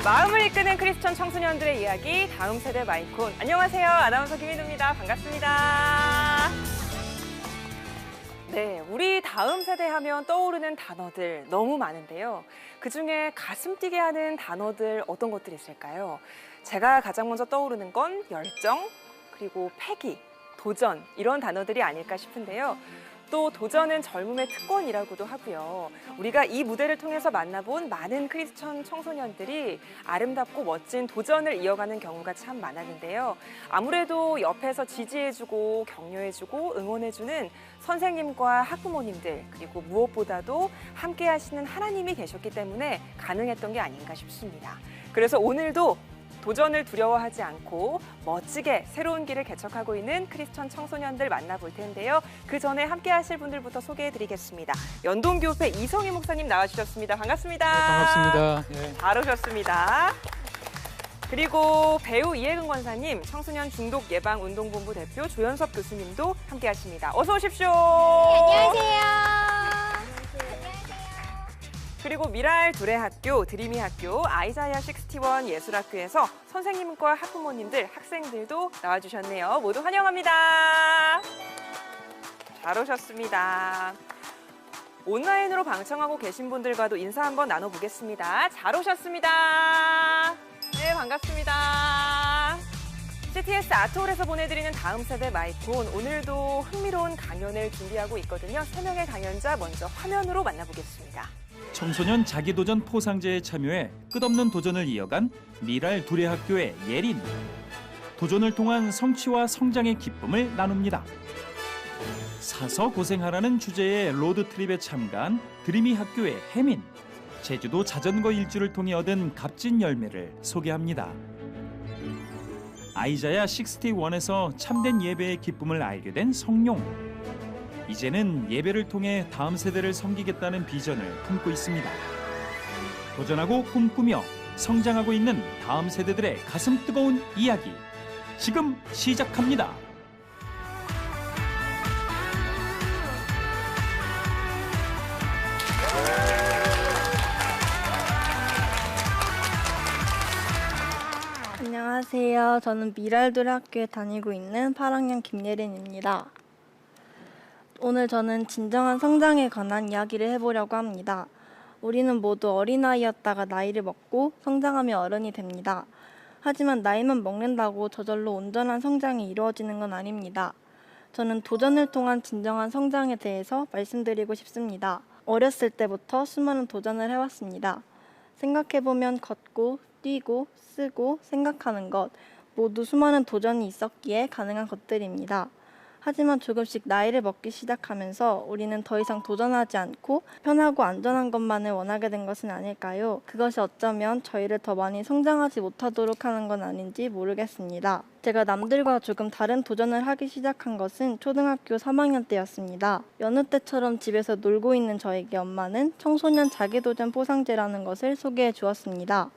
마음을 이끄는 크리스천 청소년들의 이야기, 다음 세대 마이콘. 안녕하세요. 아나운서 김인우입니다. 반갑습니다. 네, 우리 다음 세대 하면 떠오르는 단어들 너무 많은데요. 그중에 가슴 뛰게 하는 단어들 어떤 것들이 있을까요? 제가 가장 먼저 떠오르는 건 열정, 그리고 패기, 도전 이런 단어들이 아닐까 싶은데요. 또 도전은 젊음의 특권이라고도 하고요. 우리가 이 무대를 통해서 만나본 많은 크리스천 청소년들이 아름답고 멋진 도전을 이어가는 경우가 참 많았는데요. 아무래도 옆에서 지지해주고 격려해주고 응원해주는 선생님과 학부모님들, 그리고 무엇보다도 함께 하시는 하나님이 계셨기 때문에 가능했던 게 아닌가 싶습니다. 그래서 오늘도 도전을 두려워하지 않고 멋지게 새로운 길을 개척하고 있는 크리스천 청소년들 만나볼 텐데요. 그 전에 함께 하실 분들부터 소개해드리겠습니다. 연동교회 이성희 목사님 나와주셨습니다. 반갑습니다. 네, 반갑습니다. 네. 잘 오셨습니다. 그리고 배우 이혜근 권사님, 청소년 중독 예방 운동본부 대표 조연섭 교수님도 함께 하십니다. 어서 오십시오. 안녕하세요. 그리고 미랄 두레학교, 드림이 학교, 아이자야 61 예술학교에서 선생님과 학부모님들, 학생들도 나와주셨네요. 모두 환영합니다. 잘 오셨습니다. 온라인으로 방청하고 계신 분들과도 인사 한번 나눠보겠습니다. 잘 오셨습니다. 네, 반갑습니다. CTS 아트홀에서 보내드리는 다음 세대 마이콘, 오늘도 흥미로운 강연을 준비하고 있거든요. 3명의 강연자 먼저 화면으로 만나보겠습니다. 청소년 자기도전 포상제에 참여해 끝없는 도전을 이어간 미랄 두레학교의 예린. 도전을 통한 성취와 성장의 기쁨을 나눕니다. 사서 고생하라는 주제의 로드트립에 참가한 드림이 학교의 혜민. 제주도 자전거 일주를 통해 얻은 값진 열매를 소개합니다. 아이자야 61에서 참된 예배의 기쁨을 알게 된 성룡. 이제는 예배를 통해 다음 세대를 섬기겠다는 비전을 품고 있습니다. 도전하고 꿈꾸며 성장하고 있는 다음 세대들의 가슴 뜨거운 이야기, 지금 시작합니다. 안녕하세요. 저는 미랄들 학교에 다니고 있는 8학년 김예린입니다. 오늘 저는 진정한 성장에 관한 이야기를 해보려고 합니다. 우리는 모두 어린아이였다가 나이를 먹고 성장하며 어른이 됩니다. 하지만 나이만 먹는다고 저절로 온전한 성장이 이루어지는 건 아닙니다. 저는 도전을 통한 진정한 성장에 대해서 말씀드리고 싶습니다. 어렸을 때부터 수많은 도전을 해왔습니다. 생각해보면 걷고, 뛰고, 쓰고, 생각하는 것 모두 수많은 도전이 있었기에 가능한 것들입니다. 하지만 조금씩 나이를 먹기 시작하면서 우리는 더 이상 도전하지 않고 편하고 안전한 것만을 원하게 된 것은 아닐까요? 그것이 어쩌면 저희를 더 많이 성장하지 못하도록 하는 건 아닌지 모르겠습니다. 제가 남들과 조금 다른 도전을 하기 시작한 것은 초등학교 3학년 때였습니다. 여느 때처럼 집에서 놀고 있는 저에게 엄마는 청소년 자기도전 포상제라는 것을 소개해 주었습니다.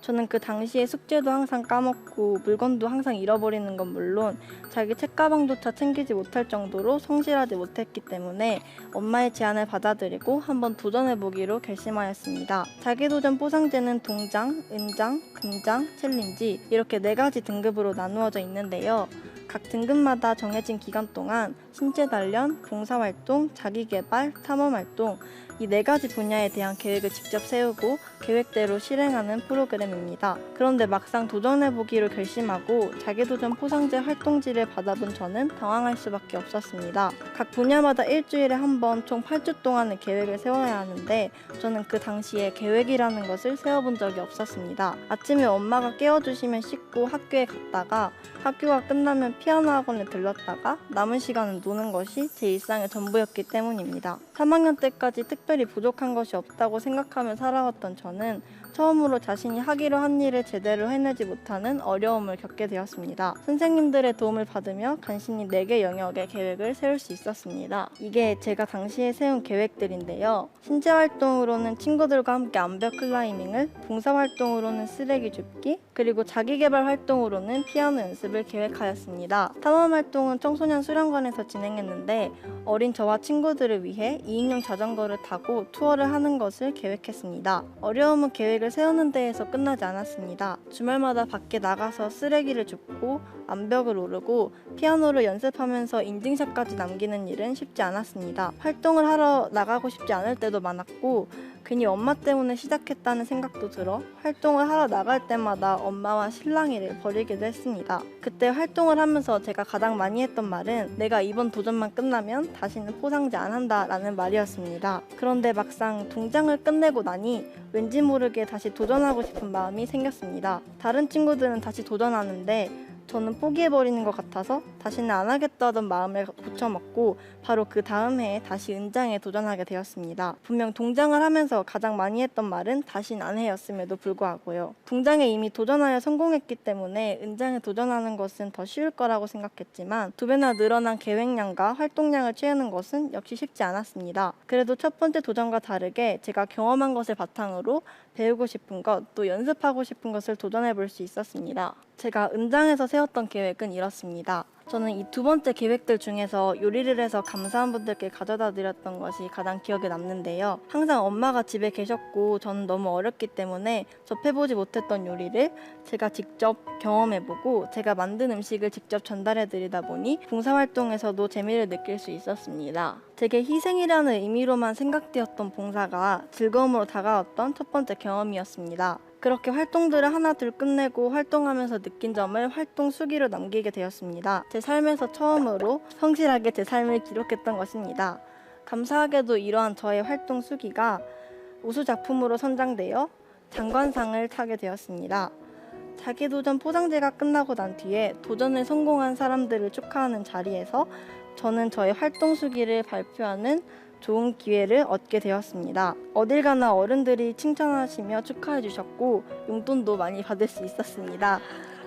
저는 그 당시에 숙제도 항상 까먹고 물건도 항상 잃어버리는 건 물론 자기 책가방조차 챙기지 못할 정도로 성실하지 못했기 때문에 엄마의 제안을 받아들이고 한번 도전해보기로 결심하였습니다. 자기도전 포상제는 동장, 은장, 금장, 챌린지 이렇게 4가지 등급으로 나누어져 있는데요. 각 등급마다 정해진 기간 동안 신체 단련, 봉사활동, 자기개발, 탐험활동 이 4가지 분야에 대한 계획을 직접 세우고 계획대로 실행하는 프로그램입니다. 그런데 막상 도전해보기로 결심하고 자기도전 포상제 활동지를 받아본 저는 당황할 수밖에 없었습니다. 각 분야마다 일주일에 한 번 총 8주 동안의 계획을 세워야 하는데 저는 그 당시에 계획이라는 것을 세워본 적이 없었습니다. 아침에 엄마가 깨워주시면 씻고 학교에 갔다가 학교가 끝나면 피아노 학원에 들렀다가 남은 시간은 노는 것이 제 일상의 전부였기 때문입니다. 3학년 때까지 특별히 부족한 것이 없다고 생각하며 살아왔던 저는 처음으로 자신이 하기로 한 일을 제대로 해내지 못하는 어려움을 겪게 되었습니다. 선생님들의 도움을 받으며 간신히 4개 영역의 계획을 세울 수 있었습니다. 이게 제가 당시에 세운 계획들인데요. 신체활동으로는 친구들과 함께 암벽 클라이밍을, 봉사활동으로는 쓰레기 줍기, 그리고 자기개발 활동으로는 피아노 연습을 모습을 계획하였습니다. 탐험 활동은 청소년 수련관에서 진행했는데 어린 저와 친구들을 위해 2인용 자전거를 타고 투어를 하는 것을 계획했습니다. 어려움은 계획을 세우는 데에서 끝나지 않았습니다. 주말마다 밖에 나가서 쓰레기를 줍고 암벽을 오르고 피아노를 연습하면서 인증샷까지 남기는 일은 쉽지 않았습니다. 활동을 하러 나가고 싶지 않을 때도 많았고 괜히 엄마 때문에 시작했다는 생각도 들어 활동을 하러 나갈 때마다 엄마와 실랑이를 벌이기도 했습니다. 그때 활동을 하면서 제가 가장 많이 했던 말은 내가 이번 도전만 끝나면 다시는 포상제 안 한다 라는 말이었습니다. 그런데 막상 동장을 끝내고 나니 왠지 모르게 다시 도전하고 싶은 마음이 생겼습니다. 다른 친구들은 다시 도전하는데 저는 포기해버리는 것 같아서 다시는 안 하겠다던 마음을 고쳐먹고 바로 그 다음 해에 다시 은장에 도전하게 되었습니다. 분명 동장을 하면서 가장 많이 했던 말은 다신 안 해였음에도 불구하고요. 동장에 이미 도전하여 성공했기 때문에 은장에 도전하는 것은 더 쉬울 거라고 생각했지만 2배나 늘어난 계획량과 활동량을 채우는 것은 역시 쉽지 않았습니다. 그래도 첫 번째 도전과 다르게 제가 경험한 것을 바탕으로 배우고 싶은 것, 또 연습하고 싶은 것을 도전해 볼 수 있었습니다. 제가 은장에서 세웠던 계획은 이렇습니다. 저는 이 2번째 계획들 중에서 요리를 해서 감사한 분들께 가져다 드렸던 것이 가장 기억에 남는데요. 항상 엄마가 집에 계셨고 저는 너무 어렸기 때문에 접해보지 못했던 요리를 제가 직접 경험해보고 제가 만든 음식을 직접 전달해드리다 보니 봉사활동에서도 재미를 느낄 수 있었습니다. 제게 희생이라는 의미로만 생각되었던 봉사가 즐거움으로 다가왔던 첫 번째 경험이었습니다. 그렇게 활동들을 하나 둘 끝내고 활동하면서 느낀 점을 활동 수기로 남기게 되었습니다. 제 삶에서 처음으로 성실하게 제 삶을 기록했던 것입니다. 감사하게도 이러한 저의 활동 수기가 우수작품으로 선정되어 장관상을 타게 되었습니다. 자기도전 포상제가 끝나고 난 뒤에 도전을 성공한 사람들을 축하하는 자리에서 저는 저의 활동 수기를 발표하는 좋은 기회를 얻게 되었습니다. 어딜 가나 어른들이 칭찬하시며 축하해 주셨고 용돈도 많이 받을 수 있었습니다.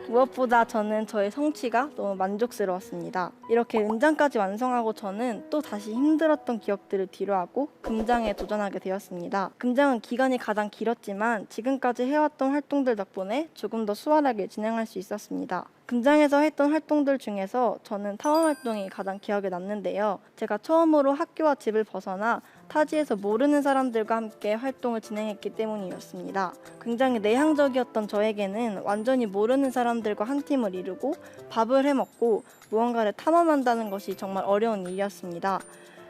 무엇보다 저는 저의 성취가 너무 만족스러웠습니다. 이렇게 은장까지 완성하고 저는 또 다시 힘들었던 기억들을 뒤로하고 금장에 도전하게 되었습니다. 금장은 기간이 가장 길었지만 지금까지 해왔던 활동들 덕분에 조금 더 수월하게 진행할 수 있었습니다. 금장에서 했던 활동들 중에서 저는 탐험 활동이 가장 기억에 남는데요. 제가 처음으로 학교와 집을 벗어나 타지에서 모르는 사람들과 함께 활동을 진행했기 때문이었습니다. 굉장히 내향적이었던 저에게는 완전히 모르는 사람들과 한 팀을 이루고 밥을 해먹고 무언가를 탐험한다는 것이 정말 어려운 일이었습니다.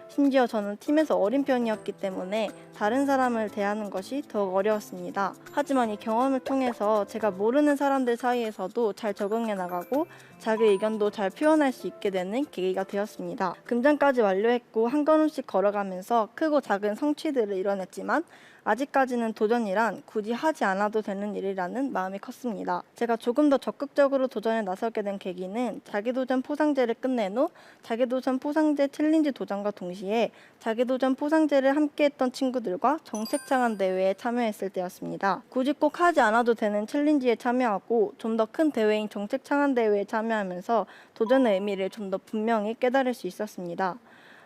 심지어 저는 팀에서 어린 편이었기 때문에 다른 사람을 대하는 것이 더욱 어려웠습니다. 하지만 이 경험을 통해서 제가 모르는 사람들 사이에서도 잘 적응해 나가고 자기 의견도 잘 표현할 수 있게 되는 계기가 되었습니다. 금장까지 완료했고 한 걸음씩 걸어가면서 크고 작은 성취들을 이뤄냈지만 아직까지는 도전이란 굳이 하지 않아도 되는 일이라는 마음이 컸습니다. 제가 조금 더 적극적으로 도전에 나서게 된 계기는 자기도전 포상제를 끝낸 후 자기도전 포상제 챌린지 도전과 동시에 자기도전 포상제를 함께했던 친구들과 정책창안 대회에 참여했을 때였습니다. 굳이 꼭 하지 않아도 되는 챌린지에 참여하고 좀 더 큰 대회인 정책창안 대회에 참여하면서 도전의 의미를 좀 더 분명히 깨달을 수 있었습니다.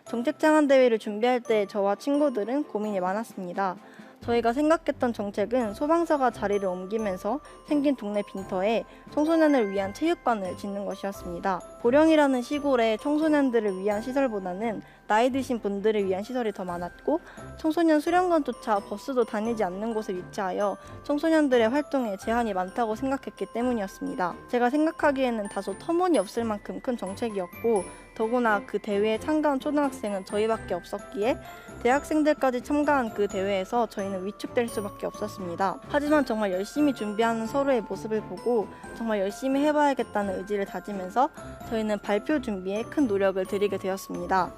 정책창안 대회를 준비할 때 저와 친구들은 고민이 많았습니다. 저희가 생각했던 정책은 소방서가 자리를 옮기면서 생긴 동네 빈터에 청소년을 위한 체육관을 짓는 것이었습니다. 보령이라는 시골에 청소년들을 위한 시설보다는 나이 드신 분들을 위한 시설이 더 많았고 청소년 수련관조차 버스도 다니지 않는 곳에 위치하여 청소년들의 활동에 제한이 많다고 생각했기 때문이었습니다. 제가 생각하기에는 다소 터무니없을 만큼 큰 정책이었고 더구나 그 대회에 참가한 초등학생은 저희밖에 없었기에 대학생들까지 참가한 그 대회에서 저희는 위축될 수밖에 없었습니다. 하지만 정말 열심히 준비하는 서로의 모습을 보고 정말 열심히 해봐야겠다는 의지를 다지면서 저희는 발표 준비에 큰 노력을 들이게 되었습니다.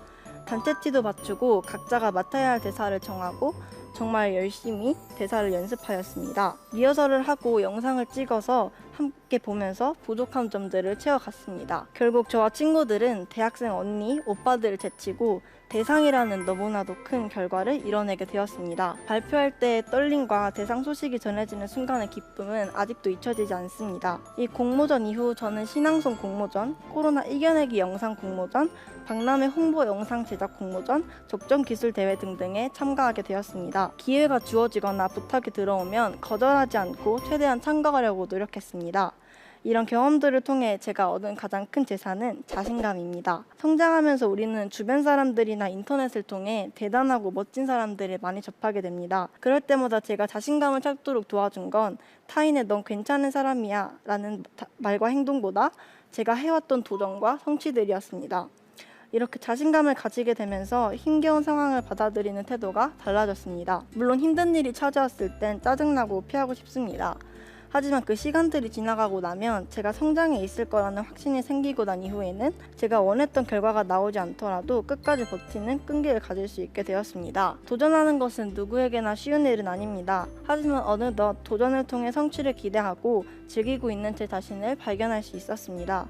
단체티도 맞추고 각자가 맡아야 할 대사를 정하고 정말 열심히 대사를 연습하였습니다. 리허설을 하고 영상을 찍어서 함께 보면서 부족한 점들을 채워갔습니다. 결국 저와 친구들은 대학생 언니, 오빠들을 제치고 대상이라는 너무나도 큰 결과를 이뤄내게 되었습니다. 발표할 때의 떨림과 대상 소식이 전해지는 순간의 기쁨은 아직도 잊혀지지 않습니다. 이 공모전 이후 저는 신앙송 공모전, 코로나 이겨내기 영상 공모전, 박람회 홍보 영상 제작 공모전, 적정기술대회 등등에 참가하게 되었습니다. 기회가 주어지거나 부탁이 들어오면 거절하지 않고 최대한 참가하려고 노력했습니다. 이런 경험들을 통해 제가 얻은 가장 큰 재산은 자신감입니다. 성장하면서 우리는 주변 사람들이나 인터넷을 통해 대단하고 멋진 사람들을 많이 접하게 됩니다. 그럴 때마다 제가 자신감을 찾도록 도와준 건 타인의 넌 괜찮은 사람이야 라는 말과 행동보다 제가 해왔던 도전과 성취들이었습니다. 이렇게 자신감을 가지게 되면서 힘겨운 상황을 받아들이는 태도가 달라졌습니다. 물론 힘든 일이 찾아왔을 땐 짜증나고 피하고 싶습니다. 하지만 그 시간들이 지나가고 나면 제가 성장해 있을 거라는 확신이 생기고 난 이후에는 제가 원했던 결과가 나오지 않더라도 끝까지 버티는 끈기를 가질 수 있게 되었습니다. 도전하는 것은 누구에게나 쉬운 일은 아닙니다. 하지만 어느덧 도전을 통해 성취를 기대하고 즐기고 있는 제 자신을 발견할 수 있었습니다.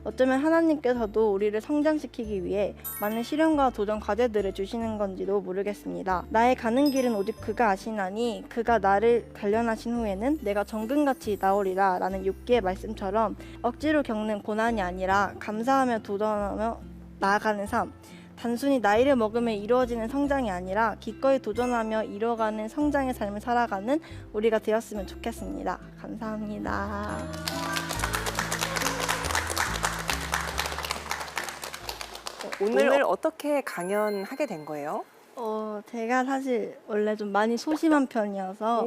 어쩌면 하나님께서도 우리를 성장시키기 위해 많은 시련과 도전 과제들을 주시는 건지도 모르겠습니다. 나의 가는 길은 오직 그가 아시나니 그가 나를 단련하신 후에는 내가 정금같이 나오리라 라는 욥기의 말씀처럼 억지로 겪는 고난이 아니라 감사하며 도전하며 나아가는 삶, 단순히 나이를 먹으며 이루어지는 성장이 아니라 기꺼이 도전하며 이뤄가는 성장의 삶을 살아가는 우리가 되었으면 좋겠습니다. 감사합니다. 오늘 어떻게 강연하게 된 거예요? 제가 사실 원래 좀 많이 소심한 편이어서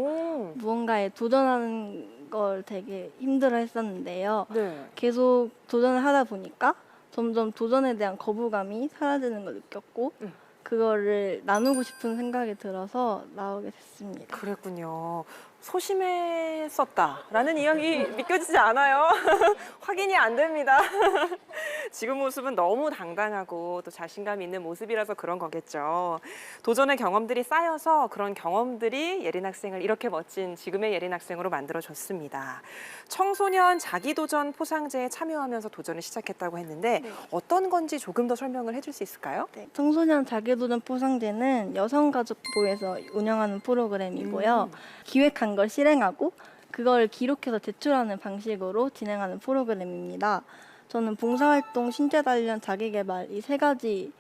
무언가에 도전하는 걸 되게 힘들어 했었는데요. 네. 계속 도전을 하다 보니까 점점 도전에 대한 거부감이 사라지는 걸 느꼈고 그거를 나누고 싶은 생각이 들어서 나오게 됐습니다. 그랬군요. 소심했었다라는 이야기 믿겨지지 않아요. 확인이 안 됩니다. 지금 모습은 너무 당당하고 또 자신감 있는 모습이라서 그런 거겠죠. 도전의 경험들이 쌓여서 그런 경험들이 예린 학생을 이렇게 멋진 지금의 예린 학생으로 만들어줬습니다. 청소년 자기도전 포상제에 참여하면서 도전을 시작했다고 했는데 어떤 건지 조금 더 설명을 해줄 수 있을까요? 네, 청소년 자기도전 포상제는 여성가족부에서 운영하는 프로그램이고요. 기획한 걸 실행하고 그걸 기록해서 제출하는 방식으로 진행하는 프로그램입니다. 저는 봉사활동, 신체단련, 자기개발 이 세 가지를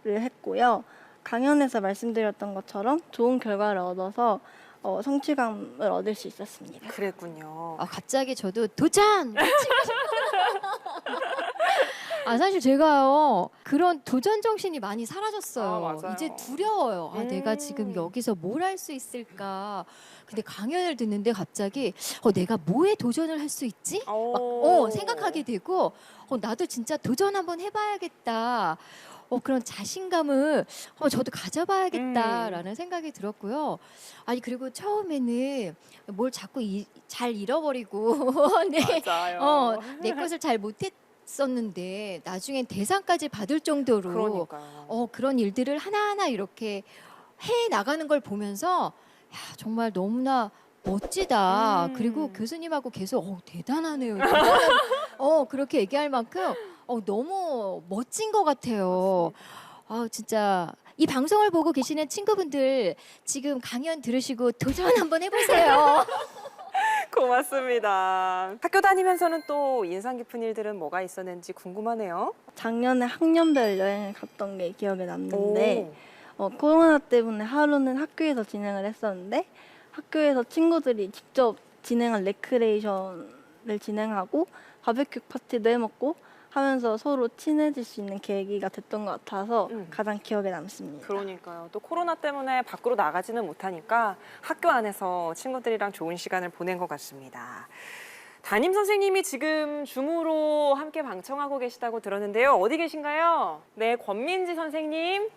했고요. 강연에서 말씀드렸던 것처럼 좋은 결과를 얻어서 성취감을 얻을 수 있었습니다. 그랬군요. 갑자기 저도 도전! 사실 제가요, 그런 도전 정신이 많이 사라졌어요. 맞아요. 이제 두려워요. 내가 지금 여기서 뭘 할 수 있을까. 근데 강연을 듣는데 갑자기 내가 뭐에 도전을 할 수 있지? 막, 생각하게 되고 나도 진짜 도전 한번 해봐야겠다. 그런 자신감을 저도 가져봐야겠다라는 생각이 들었고요. 아니 그리고 처음에는 뭘 자꾸 잘 잃어버리고 맞아요. 내 것을 잘 못했었는데 나중엔 대상까지 받을 정도로 그러니까요. 그런 일들을 하나하나 이렇게 해 나가는 걸 보면서 정말 너무나 멋지다. 그리고 교수님하고 계속 대단하네요. 그렇게 얘기할 만큼 너무 멋진 것 같아요. 진짜 이 방송을 보고 계시는 친구분들 지금 강연 들으시고 도전 한번 해보세요. 고맙습니다. 학교 다니면서는 또 인상 깊은 일들은 뭐가 있었는지 궁금하네요. 작년에 학년별 여행을 갔던 게 기억에 남는데 코로나 때문에 하루는 학교에서 진행을 했었는데 학교에서 친구들이 직접 진행한 레크레이션을 진행하고 바베큐 파티도 해먹고 하면서 서로 친해질 수 있는 계기가 됐던 것 같아서 가장 기억에 남습니다. 그러니까요. 또 코로나 때문에 밖으로 나가지는 못하니까 학교 안에서 친구들이랑 좋은 시간을 보낸 것 같습니다. 담임 선생님이 지금 줌으로 함께 방청하고 계시다고 들었는데요. 어디 계신가요? 네, 권민지 선생님.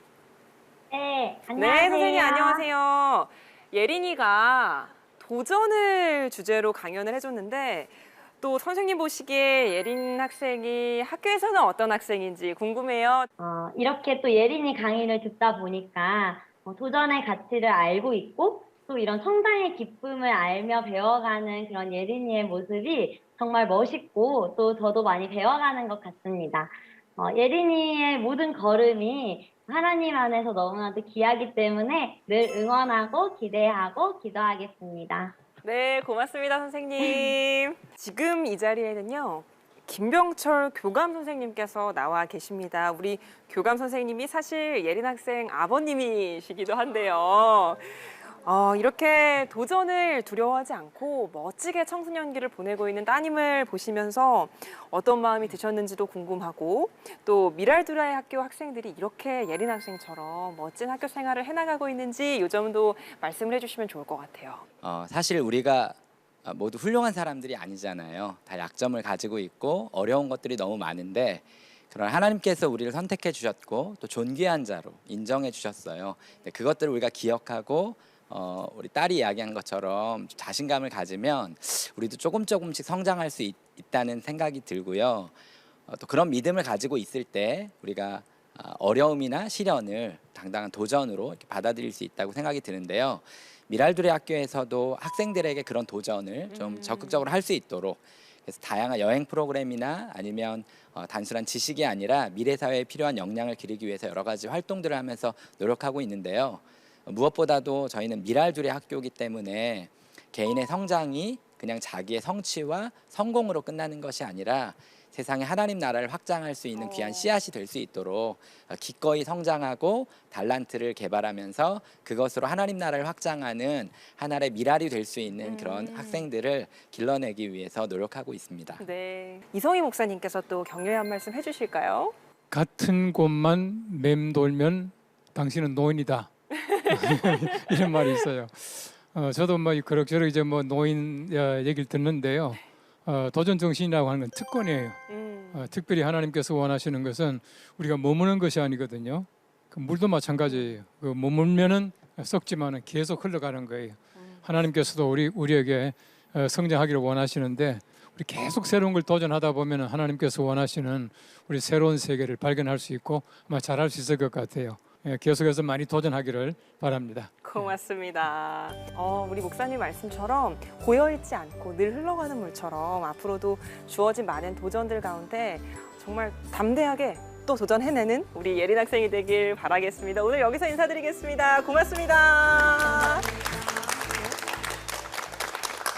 네, 안녕하세요. 네, 선생님 안녕하세요. 예린이가 도전을 주제로 강연을 해줬는데 또 선생님 보시기에 예린 학생이 학교에서는 어떤 학생인지 궁금해요. 이렇게 또 예린이 강의를 듣다 보니까 도전의 가치를 알고 있고 또 이런 성장의 기쁨을 알며 배워가는 그런 예린이의 모습이 정말 멋있고 또 저도 많이 배워가는 것 같습니다. 예린이의 모든 걸음이 하나님 안에서 너무나도 귀하기 때문에 늘 응원하고 기대하고 기도하겠습니다. 네, 고맙습니다, 선생님. 지금 이 자리에는요, 김병철 교감 선생님께서 나와 계십니다. 우리 교감 선생님이 사실 예린 학생 아버님이시기도 한데요. 이렇게 도전을 두려워하지 않고 멋지게 청소년기를 보내고 있는 따님을 보시면서 어떤 마음이 드셨는지도 궁금하고 또 미랄두라의 학교 학생들이 이렇게 예린 학생처럼 멋진 학교 생활을 해나가고 있는지 이 점도 말씀을 해주시면 좋을 것 같아요. 사실 우리가 모두 훌륭한 사람들이 아니잖아요. 다 약점을 가지고 있고 어려운 것들이 너무 많은데 그러나 하나님께서 우리를 선택해 주셨고 또 존귀한 자로 인정해 주셨어요. 그것들을 우리가 기억하고 우리 딸이 이야기한 것처럼 자신감을 가지면 우리도 조금씩 성장할 수 있다는 생각이 들고요. 또 그런 믿음을 가지고 있을 때 우리가 어려움이나 시련을 당당한 도전으로 이렇게 받아들일 수 있다고 생각이 드는데요. 미랄두레 학교에서도 학생들에게 그런 도전을 좀 적극적으로 할 수 있도록 그래서 다양한 여행 프로그램이나 아니면 단순한 지식이 아니라 미래 사회에 필요한 역량을 기르기 위해서 여러 가지 활동들을 하면서 노력하고 있는데요. 무엇보다도 저희는 미랄두레 학교이기 때문에 개인의 성장이 그냥 자기의 성취와 성공으로 끝나는 것이 아니라 세상에 하나님 나라를 확장할 수 있는 귀한 씨앗이 될 수 있도록 기꺼이 성장하고 달란트를 개발하면서 그것으로 하나님 나라를 확장하는 하나의 미랄이 될 수 있는 그런 학생들을 길러내기 위해서 노력하고 있습니다. 네, 이성희 목사님께서 또 격려의 한 말씀 해주실까요? 같은 곳만 맴돌면 당신은 노인이다. 이런 말이 있어요. 저도 뭐 그럭저럭 이제 뭐 노인 얘기를 듣는데요. 도전 정신이라고 하는 건 특권이에요. 특별히 하나님께서 원하시는 것은 우리가 머무는 것이 아니거든요. 그 물도 마찬가지예요. 그 머물면은 썩지만은 계속 흘러가는 거예요. 하나님께서도 우리에게 성장하기를 원하시는데 우리 계속 새로운 걸 도전하다 보면은 하나님께서 원하시는 우리 새로운 세계를 발견할 수 있고 아마 잘할 수 있을 것 같아요. 계속해서 많이 도전하기를 바랍니다. 고맙습니다. 우리 목사님 말씀처럼 고여있지 않고 늘 흘러가는 물처럼 앞으로도 주어진 많은 도전들 가운데 정말 담대하게 또 도전해내는 우리 예린 학생이 되길 바라겠습니다. 오늘 여기서 인사드리겠습니다. 고맙습니다.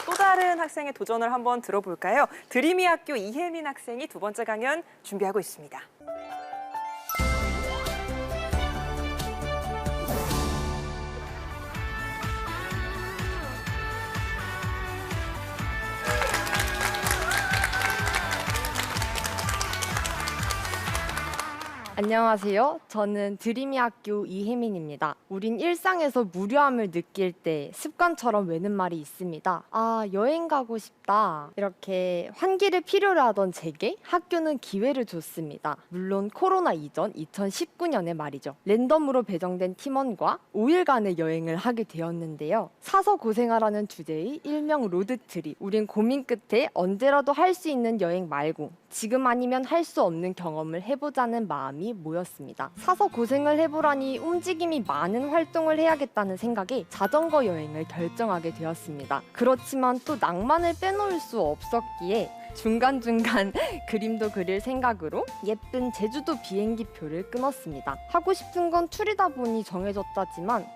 또 다른 학생의 도전을 한번 들어볼까요? 드림이 학교 이혜민 학생이 두 번째 강연 준비하고 있습니다. 안녕하세요. 저는 드림이 학교 이혜민입니다. 우린 일상에서 무료함을 느낄 때 습관처럼 외는 말이 있습니다. 여행 가고 싶다. 이렇게 환기를 필요로 하던 제게 학교는 기회를 줬습니다. 물론 코로나 이전 2019년의 말이죠. 랜덤으로 배정된 팀원과 5일간의 여행을 하게 되었는데요. 사서 고생하라는 주제의 일명 로드트립. 우린 고민 끝에 언제라도 할 수 있는 여행 말고 지금 아니면 할 수 없는 경험을 해보자는 마음이 모였습니다. 사서 고생을 해보라니 움직임이 많은 활동을 해야겠다는 생각에 자전거 여행을 결정하게 되었습니다. 그렇지만 또 낭만을 빼놓을 수 없었기에 중간중간 그림도 그릴 생각으로 예쁜 제주도 비행기표를 끊었습니다. 하고 싶은 건 툴이다 보니 정해졌다지만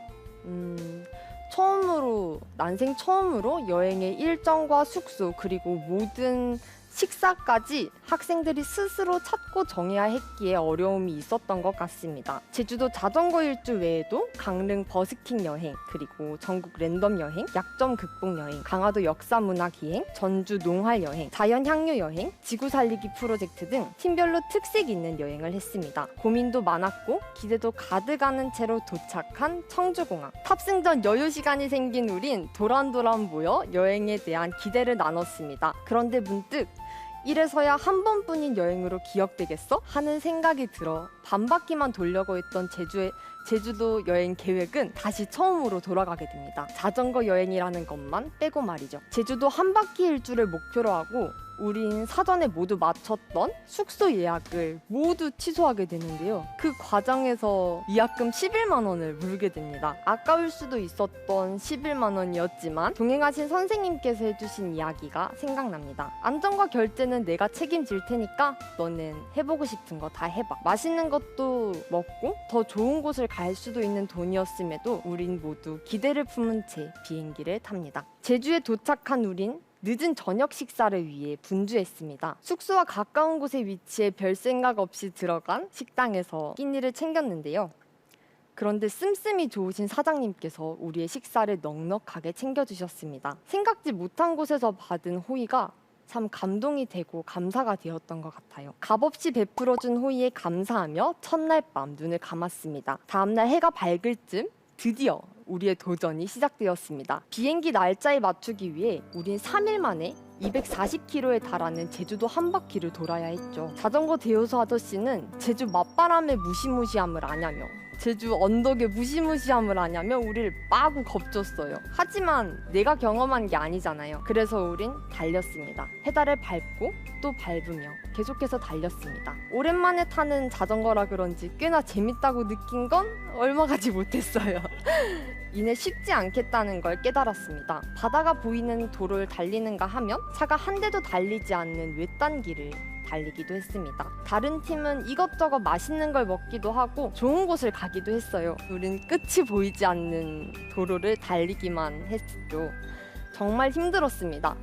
난생 처음으로 여행의 일정과 숙소 그리고 모든 식사까지 학생들이 스스로 찾고 정해야 했기에 어려움이 있었던 것 같습니다. 제주도 자전거 일주 외에도 강릉 버스킹 여행, 그리고 전국 랜덤 여행, 약점 극복 여행, 강화도 역사문화 기행, 전주 농활 여행, 자연 향유 여행, 지구 살리기 프로젝트 등 팀별로 특색 있는 여행을 했습니다. 고민도 많았고 기대도 가득하는 채로 도착한 청주공항. 탑승 전 여유 시간이 생긴 우린 도란도란 모여 여행에 대한 기대를 나눴습니다. 그런데 문득 이래서야 한 번뿐인 여행으로 기억되겠어? 하는 생각이 들어 반바퀴만 돌려고 했던 제주도 여행 계획은 다시 처음으로 돌아가게 됩니다. 자전거 여행이라는 것만 빼고 말이죠. 제주도 한 바퀴 일주를 목표로 하고 우린 사전에 모두 마쳤던 숙소 예약을 모두 취소하게 되는데요. 그 과정에서 예약금 11만 원을 물게 됩니다. 아까울 수도 있었던 11만 원이었지만 동행하신 선생님께서 해주신 이야기가 생각납니다. 안전과 결제는 내가 책임질 테니까 너는 해보고 싶은 거 다 해봐. 맛있는 것도 먹고 더 좋은 곳을 갈 수도 있는 돈이었음에도 우린 모두 기대를 품은 채 비행기를 탑니다. 제주에 도착한 우린 늦은 저녁 식사를 위해 분주했습니다. 숙소와 가까운 곳에 위치해 별 생각 없이 들어간 식당에서 끼니를 챙겼는데요. 그런데 씀씀이 좋으신 사장님께서 우리의 식사를 넉넉하게 챙겨주셨습니다. 생각지 못한 곳에서 받은 호의가 참 감동이 되고 감사가 되었던 것 같아요. 값없이 베풀어준 호의에 감사하며 첫날 밤 눈을 감았습니다. 다음날 해가 밝을 쯤 드디어 우리의 도전이 시작되었습니다. 비행기 날짜에 맞추기 위해 우린 3일 만에 240km에 달하는 제주도 한 바퀴를 돌아야 했죠. 자전거 대여소 아저씨는 제주 맞바람의 무시무시함을 아냐며 제주 언덕의 무시무시함을 아냐며 우리를 마구 겁줬어요. 하지만 내가 경험한 게 아니잖아요. 그래서 우린 달렸습니다. 페달을 밟고 또 밟으며 계속해서 달렸습니다. 오랜만에 타는 자전거라 그런지 꽤나 재밌다고 느낀 건 얼마 가지 못했어요. 이내 쉽지 않겠다는 걸 깨달았습니다. 바다가 보이는 도로를 달리는가 하면 차가 한 대도 달리지 않는 외딴 길을 달리기도 했습니다. 다른 팀은 이것저것 맛있는 걸 먹기도 하고 좋은 곳을 가기도 했어요. 우린 끝이 보이지 않는 도로를 달리기만 했죠. 정말 힘들었습니다.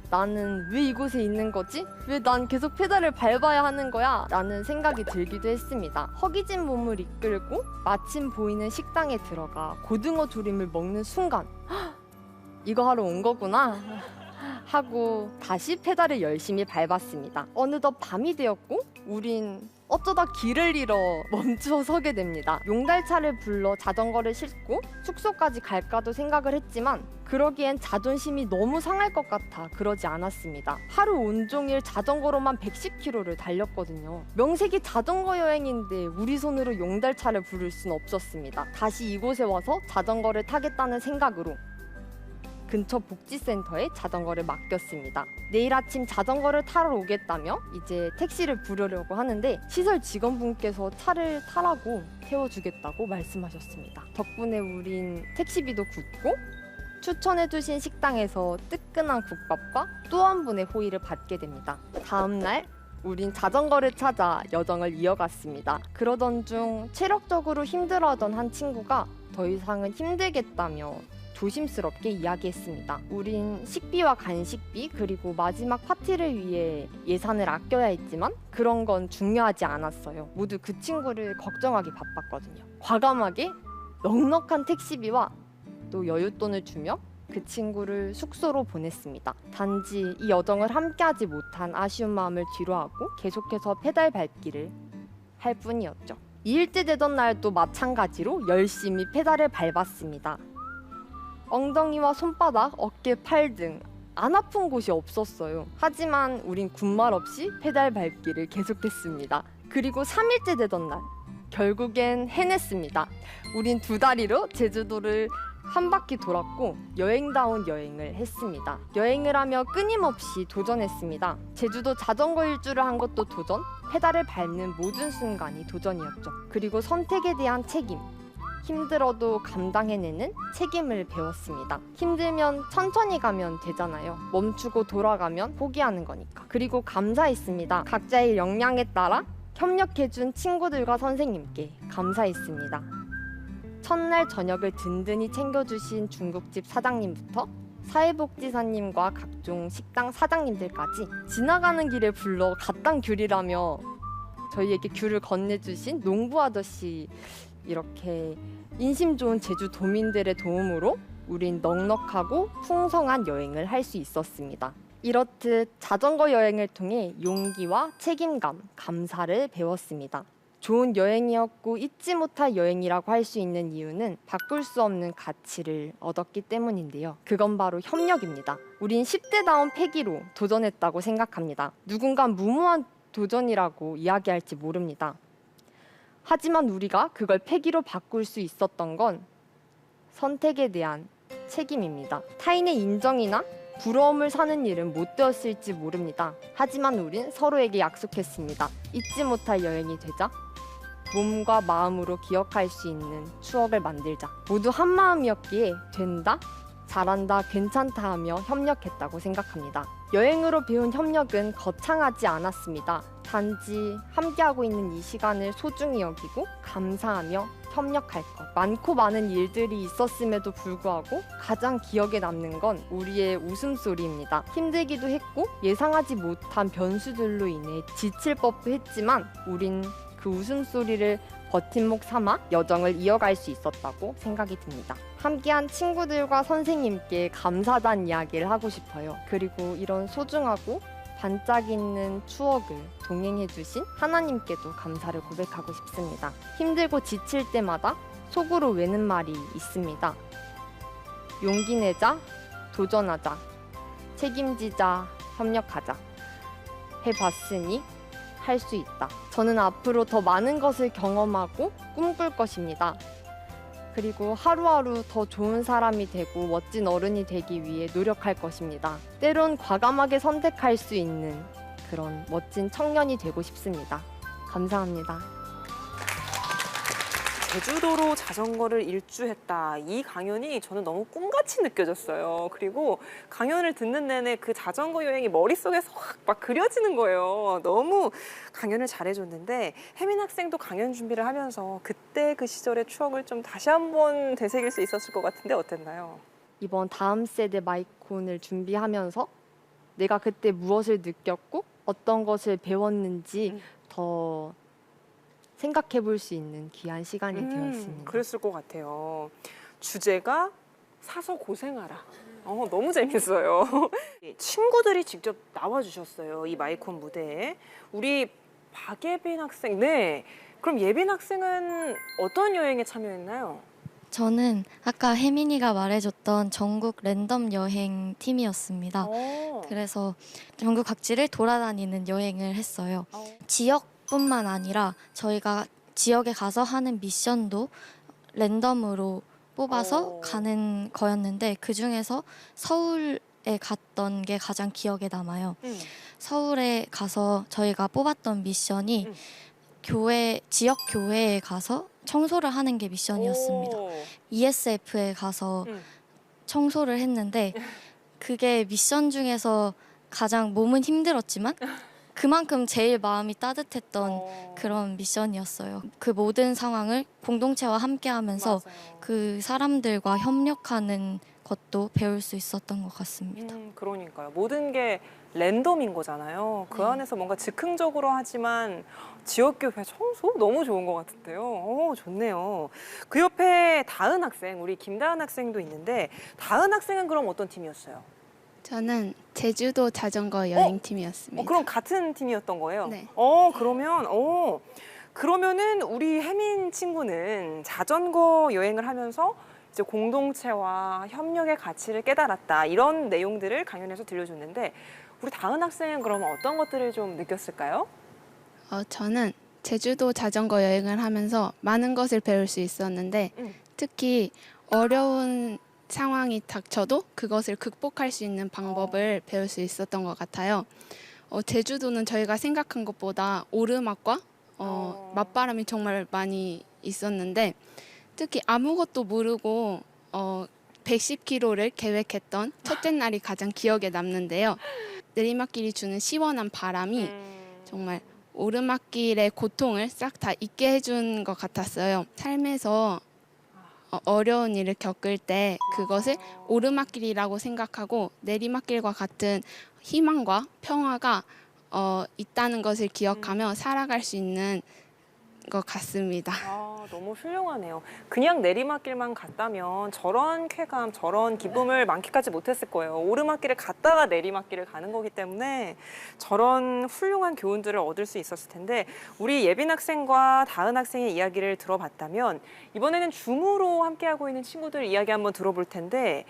나는 왜 이곳에 있는 거지? 왜 난 계속 페달을 밟아야 하는 거야? 라는 생각이 들기도 했습니다. 허기진 몸을 이끌고 마침 보이는 식당에 들어가 고등어 조림을 먹는 순간 이거 하러 온 거구나 하고 다시 페달을 열심히 밟았습니다. 어느덧 밤이 되었고 우린 어쩌다 길을 잃어 멈춰 서게 됩니다. 용달차를 불러 자전거를 싣고 숙소까지 갈까도 생각을 했지만 그러기엔 자존심이 너무 상할 것 같아 그러지 않았습니다. 하루 온종일 자전거로만 110km를 달렸거든요. 명색이 자전거 여행인데 우리 손으로 용달차를 부를 순 없었습니다. 다시 이곳에 와서 자전거를 타겠다는 생각으로 근처 복지센터에 자전거를 맡겼습니다. 내일 아침 자전거를 타러 오겠다며 이제 택시를 부르려고 하는데 시설 직원분께서 차를 타라고 태워주겠다고 말씀하셨습니다. 덕분에 우린 택시비도 굳고 추천해주신 식당에서 뜨끈한 국밥과 또 한 분의 호의를 받게 됩니다. 다음날 우린 자전거를 찾아 여정을 이어갔습니다. 그러던 중 체력적으로 힘들어하던 한 친구가 더 이상은 힘들겠다며 조심스럽게 이야기했습니다. 우린 식비와 간식비 그리고 마지막 파티를 위해 예산을 아껴야 했지만 그런 건 중요하지 않았어요. 모두 그 친구를 걱정하기 바빴거든요. 과감하게 넉넉한 택시비와 또 여윳돈을 주며 그 친구를 숙소로 보냈습니다. 단지 이 여정을 함께하지 못한 아쉬운 마음을 뒤로하고 계속해서 페달 밟기를 할 뿐이었죠. 2일째 되던 날도 마찬가지로 열심히 페달을 밟았습니다. 엉덩이와 손바닥, 어깨, 팔 등 안 아픈 곳이 없었어요. 하지만 우린 군말 없이 페달 밟기를 계속했습니다. 그리고 3일째 되던 날 결국엔 해냈습니다. 우린 2다리로 제주도를 한 바퀴 돌았고 여행다운 여행을 했습니다. 여행을 하며 끊임없이 도전했습니다. 제주도 자전거 일주를 한 것도 도전, 페달을 밟는 모든 순간이 도전이었죠. 그리고 선택에 대한 책임, 힘들어도 감당해내는 책임을 배웠습니다. 힘들면 천천히 가면 되잖아요. 멈추고 돌아가면 포기하는 거니까. 그리고 감사했습니다. 각자의 역량에 따라 협력해준 친구들과 선생님께 감사했습니다. 첫날 저녁을 든든히 챙겨주신 중국집 사장님부터 사회복지사님과 각종 식당 사장님들까지 지나가는 길에 불러 갓당 귤이라며 저희에게 귤을 건네주신 농부 아저씨, 이렇게 인심 좋은 제주 도민들의 도움으로 우린 넉넉하고 풍성한 여행을 할 수 있었습니다. 이렇듯 자전거 여행을 통해 용기와 책임감, 감사를 배웠습니다. 좋은 여행이었고 잊지 못할 여행이라고 할 수 있는 이유는 바꿀 수 없는 가치를 얻었기 때문인데요. 그건 바로 협력입니다. 우린 10대다운 패기로 도전했다고 생각합니다. 누군가 무모한 도전이라고 이야기할지 모릅니다. 하지만 우리가 그걸 패기로 바꿀 수 있었던 건 선택에 대한 책임입니다. 타인의 인정이나 부러움을 사는 일은 못 되었을지 모릅니다. 하지만 우린 서로에게 약속했습니다. 잊지 못할 여행이 되자 몸과 마음으로 기억할 수 있는 추억을 만들자. 모두 한 마음이었기에 된다, 잘한다, 괜찮다 하며 협력했다고 생각합니다. 여행으로 배운 협력은 거창하지 않았습니다. 단지 함께하고 있는 이 시간을 소중히 여기고 감사하며 협력할 것. 많고 많은 일들이 있었음에도 불구하고 가장 기억에 남는 건 우리의 웃음소리입니다. 힘들기도 했고 예상하지 못한 변수들로 인해 지칠 법도 했지만 우린 그 웃음소리를 버팀목 삼아 여정을 이어갈 수 있었다고 생각이 듭니다. 함께한 친구들과 선생님께 감사하다는 이야기를 하고 싶어요. 그리고 이런 소중하고 반짝이는 추억을 동행해주신 하나님께도 감사를 고백하고 싶습니다. 힘들고 지칠 때마다 속으로 외는 말이 있습니다. 용기 내자, 도전하자, 책임지자, 협력하자. 해봤으니 할 수 있다. 저는 앞으로 더 많은 것을 경험하고 꿈꿀 것입니다. 그리고 하루하루 더 좋은 사람이 되고 멋진 어른이 되기 위해 노력할 것입니다. 때론 과감하게 선택할 수 있는 그런 멋진 청년이 되고 싶습니다. 감사합니다. 제주도로 자전거를 일주했다. 이 강연이 저는 너무 꿈같이 느껴졌어요. 그리고 강연을 듣는 내내 그 자전거 여행이 머릿속에서 확 막 그려지는 거예요. 너무 강연을 잘해줬는데 혜민 학생도 강연 준비를 하면서 그때 그 시절의 추억을 좀 다시 한번 되새길 수 있었을 것 같은데 어땠나요? 이번 다음 세대 마이콘을 준비하면서 내가 그때 무엇을 느꼈고 어떤 것을 배웠는지 더 생각해 볼 수 있는 귀한 시간이 되었습니다. 그랬을 것 같아요. 주제가 사서 고생하라. 너무 재밌어요. 친구들이 직접 나와주셨어요. 이 마이콘 무대에. 우리 박예빈 학생, 네. 그럼 예빈 학생은 어떤 여행에 참여했나요? 저는 아까 혜민이가 말해줬던 전국 랜덤 여행 팀이었습니다. 그래서 전국 각지를 돌아다니는 여행을 했어요. 지역뿐만 아니라 저희가 지역에 가서 하는 미션도 랜덤으로 뽑아서 가는 거였는데 그중에서 서울에 갔던 게 가장 기억에 남아요. 서울에 가서 저희가 뽑았던 미션이 지역 교회에 가서 청소를 하는 게 미션이었습니다. ESF에 가서 청소를 했는데 그게 미션 중에서 가장 몸은 힘들었지만 그만큼 제일 마음이 따뜻했던 그런 미션이었어요. 그 모든 상황을 공동체와 함께하면서 그 사람들과 협력하는 것도 배울 수 있었던 것 같습니다. 그러니까요. 모든 게 랜덤인 거잖아요. 그 안에서 뭔가 즉흥적으로 하지만 지역교회 청소? 너무 좋은 것 같은데요. 좋네요. 그 옆에 다은 학생, 우리 김다은 학생도 있는데 다은 학생은 그럼 어떤 팀이었어요? 저는 제주도 자전거 여행팀이었습니다. 그럼 같은 팀이었던 거예요? 네. 그러면은 우리 혜민 친구는 자전거 여행을 하면서 이제 공동체와 협력의 가치를 깨달았다. 이런 내용들을 강연에서 들려줬는데 우리 다은 학생은 그러면 어떤 것들을 좀 느꼈을까요? 저는 제주도 자전거 여행을 하면서 많은 것을 배울 수 있었는데 특히 어려운 상황이 닥쳐도 그것을 극복할 수 있는 방법을 배울 수 있었던 것 같아요. 제주도는 저희가 생각한 것보다 오르막과 맞바람이 정말 많이 있었는데 특히 아무것도 모르고 110km를 계획했던 첫째 날이 가장 기억에 남는데요. 내리막길이 주는 시원한 바람이 정말 오르막길의 고통을 싹 다 잊게 해준 것 같았어요. 삶에서 어려운 일을 겪을 때 그것을 오르막길이라고 생각하고 내리막길과 같은 희망과 평화가 있다는 것을 기억하며 살아갈 수 있는 것 같습니다. 너무 훌륭하네요. 그냥 내리막길만 갔다면 저런 쾌감, 저런 기쁨을 만끽하지 못했을 거예요. 오르막길을 갔다가 내리막길을 가는 거기 때문에 저런 훌륭한 교훈들을 얻을 수 있었을 텐데 우리 예빈 학생과 다은 학생의 이야기를 들어봤다면 이번에는 줌으로 함께하고 있는 친구들 이야기 한번 들어볼 텐데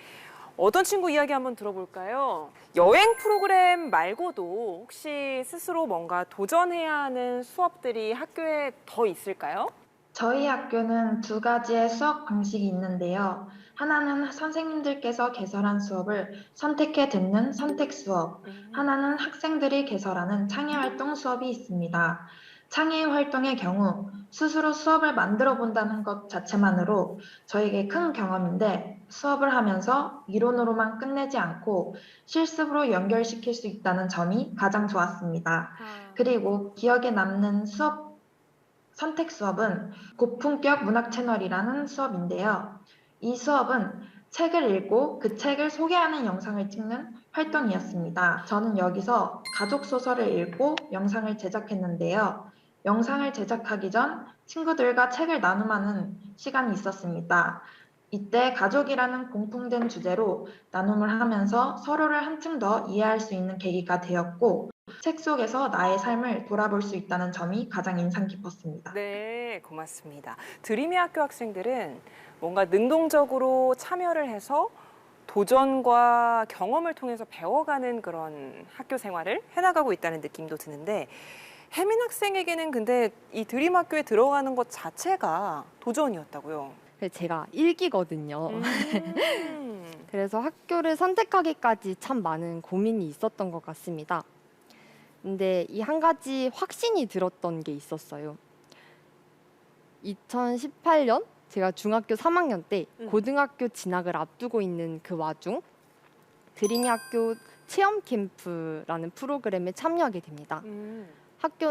어떤 친구 이야기 한번 들어볼까요? 여행 프로그램 말고도 혹시 스스로 뭔가 도전해야 하는 수업들이 학교에 더 있을까요? 저희 학교는 두 가지의 수업 방식이 있는데요. 하나는 선생님들께서 개설한 수업을 선택해 듣는 선택 수업, 하나는 학생들이 개설하는 창의활동 수업이 있습니다. 창의활동의 경우 스스로 수업을 만들어 본다는 것 자체만으로 저에게 큰 경험인데 수업을 하면서 이론으로만 끝내지 않고 실습으로 연결시킬 수 있다는 점이 가장 좋았습니다. 그리고 기억에 남는 선택 수업은 고품격 문학 채널이라는 수업인데요. 이 수업은 책을 읽고 그 책을 소개하는 영상을 찍는 활동이었습니다. 저는 여기서 가족 소설을 읽고 영상을 제작했는데요. 영상을 제작하기 전 친구들과 책을 나눔하는 시간이 있었습니다. 이때 가족이라는 공통된 주제로 나눔을 하면서 서로를 한층 더 이해할 수 있는 계기가 되었고, 책 속에서 나의 삶을 돌아볼 수 있다는 점이 가장 인상 깊었습니다. 네, 고맙습니다. 드림의 학교 학생들은 뭔가 능동적으로 참여를 해서 도전과 경험을 통해서 배워가는 그런 학교 생활을 해나가고 있다는 느낌도 드는데, 혜민 학생에게는 근데 이 드림 학교에 들어가는 것 자체가 도전이었다고요? 제가 일기거든요. 그래서 학교를 선택하기까지 참 많은 고민이 있었던 것 같습니다. 근데 이 한 가지 확신이 들었던 게 있었어요. 2018년 제가 중학교 3학년 때 고등학교 진학을 앞두고 있는 그 와중 드림이 학교 체험 캠프라는 프로그램에 참여하게 됩니다.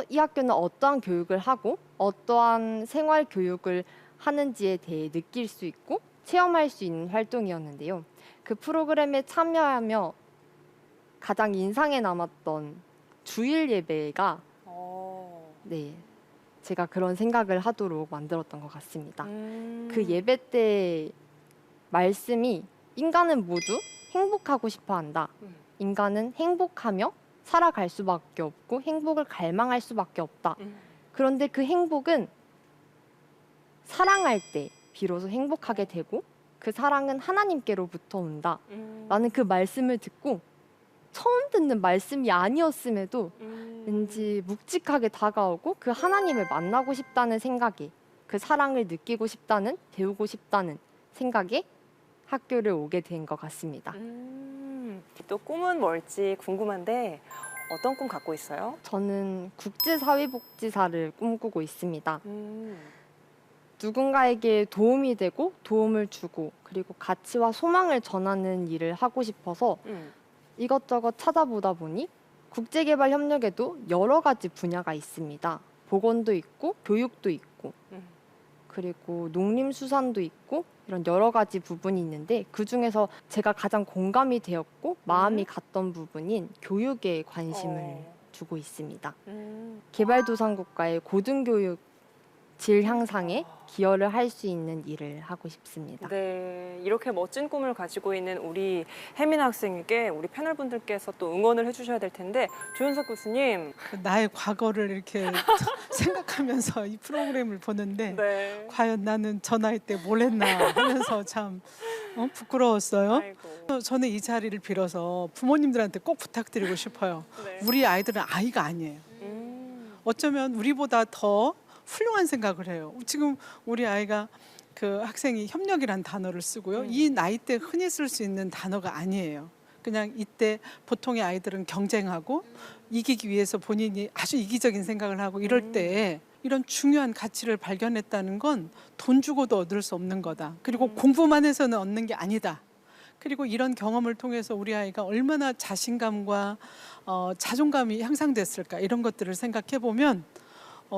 이 학교는 어떠한 교육을 하고 어떠한 생활 교육을 하는지에 대해 느낄 수 있고 체험할 수 있는 활동이었는데요. 그 프로그램에 참여하며 가장 인상에 남았던 주일 예배가 네, 제가 그런 생각을 하도록 만들었던 것 같습니다. 그 예배 때 말씀이 인간은 모두 행복하고 싶어 한다. 인간은 행복하며 살아갈 수밖에 없고 행복을 갈망할 수밖에 없다. 그런데 그 행복은 사랑할 때 비로소 행복하게 되고 그 사랑은 하나님께로부터 온다. 라는 그 말씀을 듣고 처음 듣는 말씀이 아니었음에도 왠지 묵직하게 다가오고 그 하나님을 만나고 싶다는 생각에 그 사랑을 느끼고 싶다는, 배우고 싶다는 생각에 학교를 오게 된 것 같습니다. 또 꿈은 뭘지 궁금한데 어떤 꿈 갖고 있어요? 저는 국제사회복지사를 꿈꾸고 있습니다. 누군가에게 도움이 되고 도움을 주고 그리고 가치와 소망을 전하는 일을 하고 싶어서 이것저것 찾아보다 보니 국제개발협력에도 여러 가지 분야가 있습니다. 보건도 있고 교육도 있고 그리고 농림수산도 있고 이런 여러 가지 부분이 있는데 그중에서 제가 가장 공감이 되었고 마음이 갔던 부분인 교육에 관심을 주고 있습니다. 개발도상국가의 고등교육 질 향상에 기여를 할 수 있는 일을 하고 싶습니다. 네, 이렇게 멋진 꿈을 가지고 있는 우리 혜민 학생에게 우리 패널분들께서 또 응원을 해주셔야 될 텐데 조윤석 교수님. 나의 과거를 이렇게 생각하면서 이 프로그램을 보는데 네. 과연 나는 저 나이 때 뭘 했나 하면서 참 부끄러웠어요. 아이고. 저는 이 자리를 빌어서 부모님들한테 꼭 부탁드리고 싶어요. 네. 우리 아이들은 아이가 아니에요. 어쩌면 우리보다 더 훌륭한 생각을 해요. 지금 우리 아이가 그 학생이 협력이란 단어를 쓰고요. 이 나이 때 흔히 쓸 수 있는 단어가 아니에요. 그냥 이때 보통의 아이들은 경쟁하고 이기기 위해서 본인이 아주 이기적인 생각을 하고 이럴 때 이런 중요한 가치를 발견했다는 건 돈 주고도 얻을 수 없는 거다. 그리고 공부만 해서는 얻는 게 아니다. 그리고 이런 경험을 통해서 우리 아이가 얼마나 자신감과 자존감이 향상됐을까 이런 것들을 생각해 보면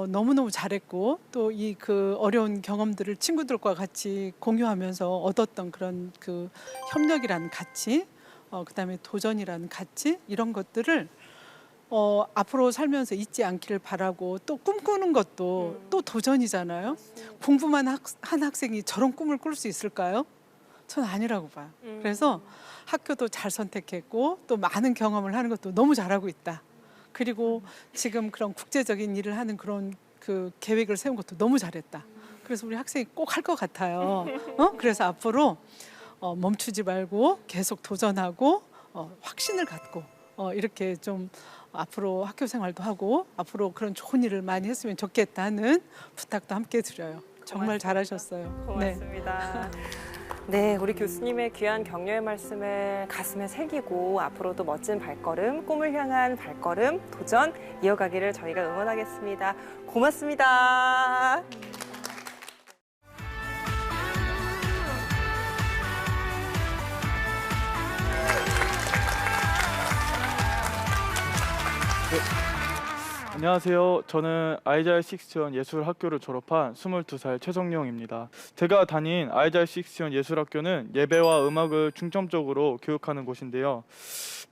너무너무 잘했고 또 이 그 어려운 경험들을 친구들과 같이 공유하면서 얻었던 그런 그 협력이라는 가치, 그다음에 도전이라는 가치 이런 것들을 앞으로 살면서 잊지 않기를 바라고 또 꿈꾸는 것도 또 도전이잖아요. 공부만 한 학생이 저런 꿈을 꿀 수 있을까요? 전 아니라고 봐요. 그래서 학교도 잘 선택했고 또 많은 경험을 하는 것도 너무 잘하고 있다. 그리고 지금 그런 국제적인 일을 하는 그런 그 계획을 세운 것도 너무 잘했다. 그래서 우리 학생이 꼭 할 것 같아요. 그래서 앞으로 멈추지 말고 계속 도전하고 확신을 갖고 이렇게 좀 앞으로 학교 생활도 하고 앞으로 그런 좋은 일을 많이 했으면 좋겠다는 부탁도 함께 드려요. 정말 잘하셨어요. 고맙습니다. 네, 우리 교수님의 귀한 격려의 말씀을 가슴에 새기고 앞으로도 멋진 발걸음, 꿈을 향한 발걸음, 도전 이어가기를 저희가 응원하겠습니다. 고맙습니다. 안녕하세요. 저는 아이자이 식스티원 예술학교를 졸업한 22살 최성룡입니다. 제가 다닌 아이자이 식스티원 예술학교는 예배와 음악을 중점적으로 교육하는 곳인데요.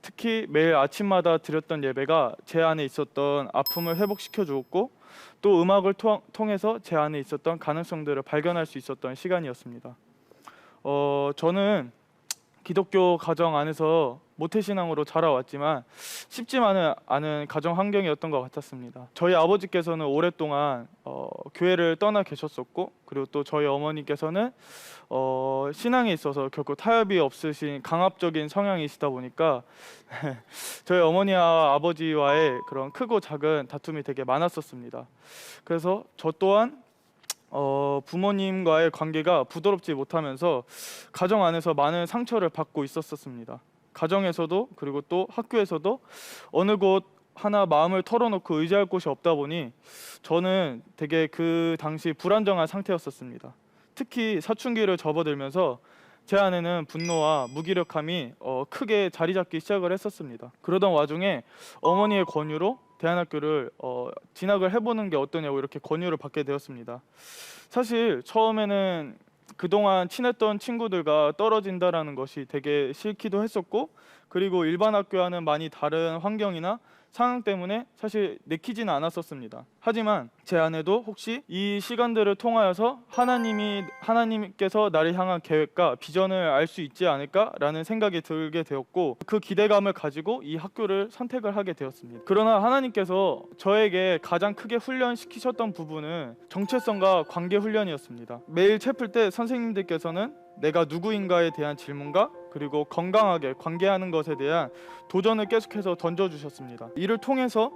특히 매일 아침마다 드렸던 예배가 제 안에 있었던 아픔을 회복시켜 주었고 또 음악을 통해서 제 안에 있었던 가능성들을 발견할 수 있었던 시간이었습니다. 저는 기독교 가정 안에서 모태신앙으로 자라왔지만 쉽지만은 않은 가정 환경이었던 것 같았습니다. 저희 아버지께서는 오랫동안 교회를 떠나 계셨었고, 그리고 또 저희 어머니께서는 신앙에 있어서 결코 타협이 없으신 강압적인 성향이시다 보니까 저희 어머니와 아버지와의 그런 크고 작은 다툼이 되게 많았었습니다. 그래서 저 또한 부모님과의 관계가 부드럽지 못하면서 가정 안에서 많은 상처를 받고 있었습니다. 가정에서도 그리고 또 학교에서도 어느 곳 하나 마음을 털어놓고 의지할 곳이 없다 보니 저는 되게 그 당시 불안정한 상태였었습니다. 특히 사춘기를 접어들면서 제 안에는 분노와 무기력함이 크게 자리 잡기 시작을 했었습니다. 그러던 와중에 어머니의 권유로 대안학교를 진학을 해보는 게 어떠냐고 이렇게 권유를 받게 되었습니다. 사실 처음에는 그동안 친했던 친구들과 떨어진다라는 것이 되게 싫기도 했었고, 그리고 일반 학교와는 많이 다른 환경이나 상황 때문에 사실 내키지는 않았었습니다. 하지만 제 안에도 혹시 이 시간들을 통하여서 하나님께서 나를 향한 계획과 비전을 알 수 있지 않을까라는 생각이 들게 되었고, 그 기대감을 가지고 이 학교를 선택을 하게 되었습니다. 그러나 하나님께서 저에게 가장 크게 훈련시키셨던 부분은 정체성과 관계 훈련이었습니다. 매일 채플 때 선생님들께서는 내가 누구인가에 대한 질문과 그리고 건강하게 관계하는 것에 대한 도전을 계속해서 던져주셨습니다. 이를 통해서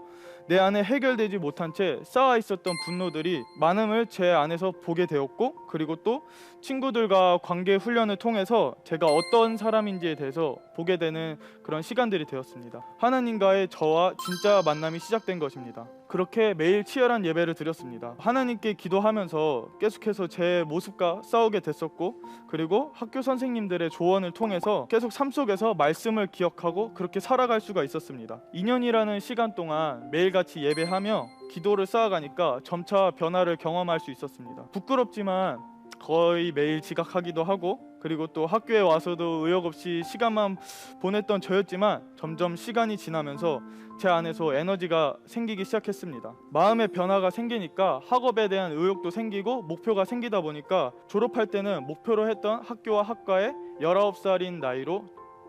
내 안에 해결되지 못한 채 쌓아 있었던 분노들이 많음을 제 안에서 보게 되었고, 그리고 또 친구들과 관계 훈련을 통해서 제가 어떤 사람인지에 대해서 보게 되는 그런 시간들이 되었습니다. 하나님과의 저와 진짜 만남이 시작된 것입니다. 그렇게 매일 치열한 예배를 드렸습니다. 하나님께 기도하면서 계속해서 제 모습과 싸우게 됐었고, 그리고 학교 선생님들의 조언을 통해서 계속 삶 속에서 말씀을 기억하고 그렇게 살아갈 수가 있었습니다. 2년이라는 시간 동안 매일같이 예배하며 기도를 쌓아가니까 점차 변화를 경험할 수 있었습니다. 부끄럽지만 거의 매일 지각하기도 하고, 그리고 또 학교에 와서도 의욕 없이 시간만 보냈던 저였지만 점점 시간이 지나면서 제 안에서 에너지가 생기기 시작했습니다. 마음의 변화가 생기니까 학업에 대한 의욕도 생기고 목표가 생기다 보니까 졸업할 때는 목표로 했던 학교와 학과에 19살인 나이로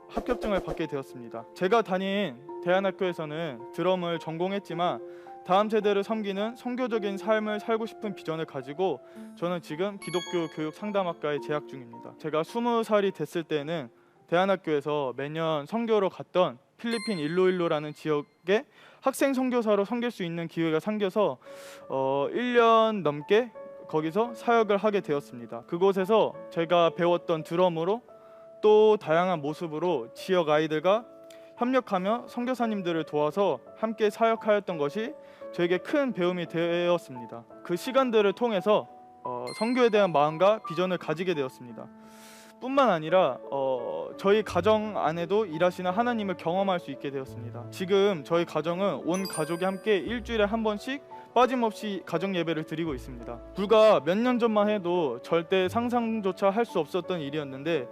합격증을 받게 되었습니다. 제가 다닌 대안학교에서는 드럼을 전공했지만 다음 세대를 섬기는 선교적인 삶을 살고 싶은 비전을 가지고 저는 지금 기독교 교육 상담학과에 재학 중입니다. 제가 20살이 됐을 때는 대안학교에서 매년 선교로 갔던 필리핀 일로일로라는 지역에 학생 선교사로 섬길 수 있는 기회가 생겨서 1년 넘게 거기서 사역을 하게 되었습니다. 그곳에서 제가 배웠던 드럼으로 또 다양한 모습으로 지역 아이들과 협력하며 선교사님들을 도와서 함께 사역하였던 것이 저에게 큰 배움이 되었습니다. 그 시간들을 통해서 선교에 대한 마음과 비전을 가지게 되었습니다. 뿐만 아니라 저희 가정 안에도 일하시는 하나님을 경험할 수 있게 되었습니다. 지금 저희 가정은 온 가족이 함께 일주일에 한 번씩 빠짐없이 가정 예배를 드리고 있습니다. 불과 몇 년 전만 해도 절대 상상조차 할 수 없었던 일이었는데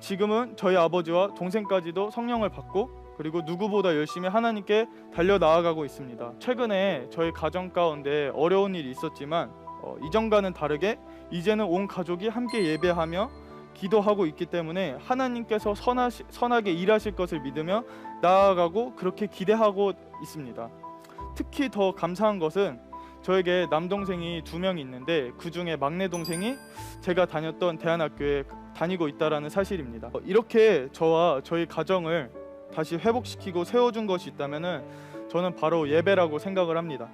지금은 저희 아버지와 동생까지도 성령을 받고, 그리고 누구보다 열심히 하나님께 달려나아가고 있습니다. 최근에 저희 가정 가운데 어려운 일이 있었지만 이전과는 다르게 이제는 온 가족이 함께 예배하며 기도하고 있기 때문에 하나님께서 선하게 일하실 것을 믿으며 나아가고 그렇게 기대하고 있습니다. 특히 더 감사한 것은 저에게 남동생이 2명이 있는데 그 중에 막내 동생이 제가 다녔던 대안학교에 다니고 있다는 사실입니다. 이렇게 저와 저희 가정을 다시 회복시키고 세워준 것이 있다면 저는 바로 예배라고 생각을 합니다.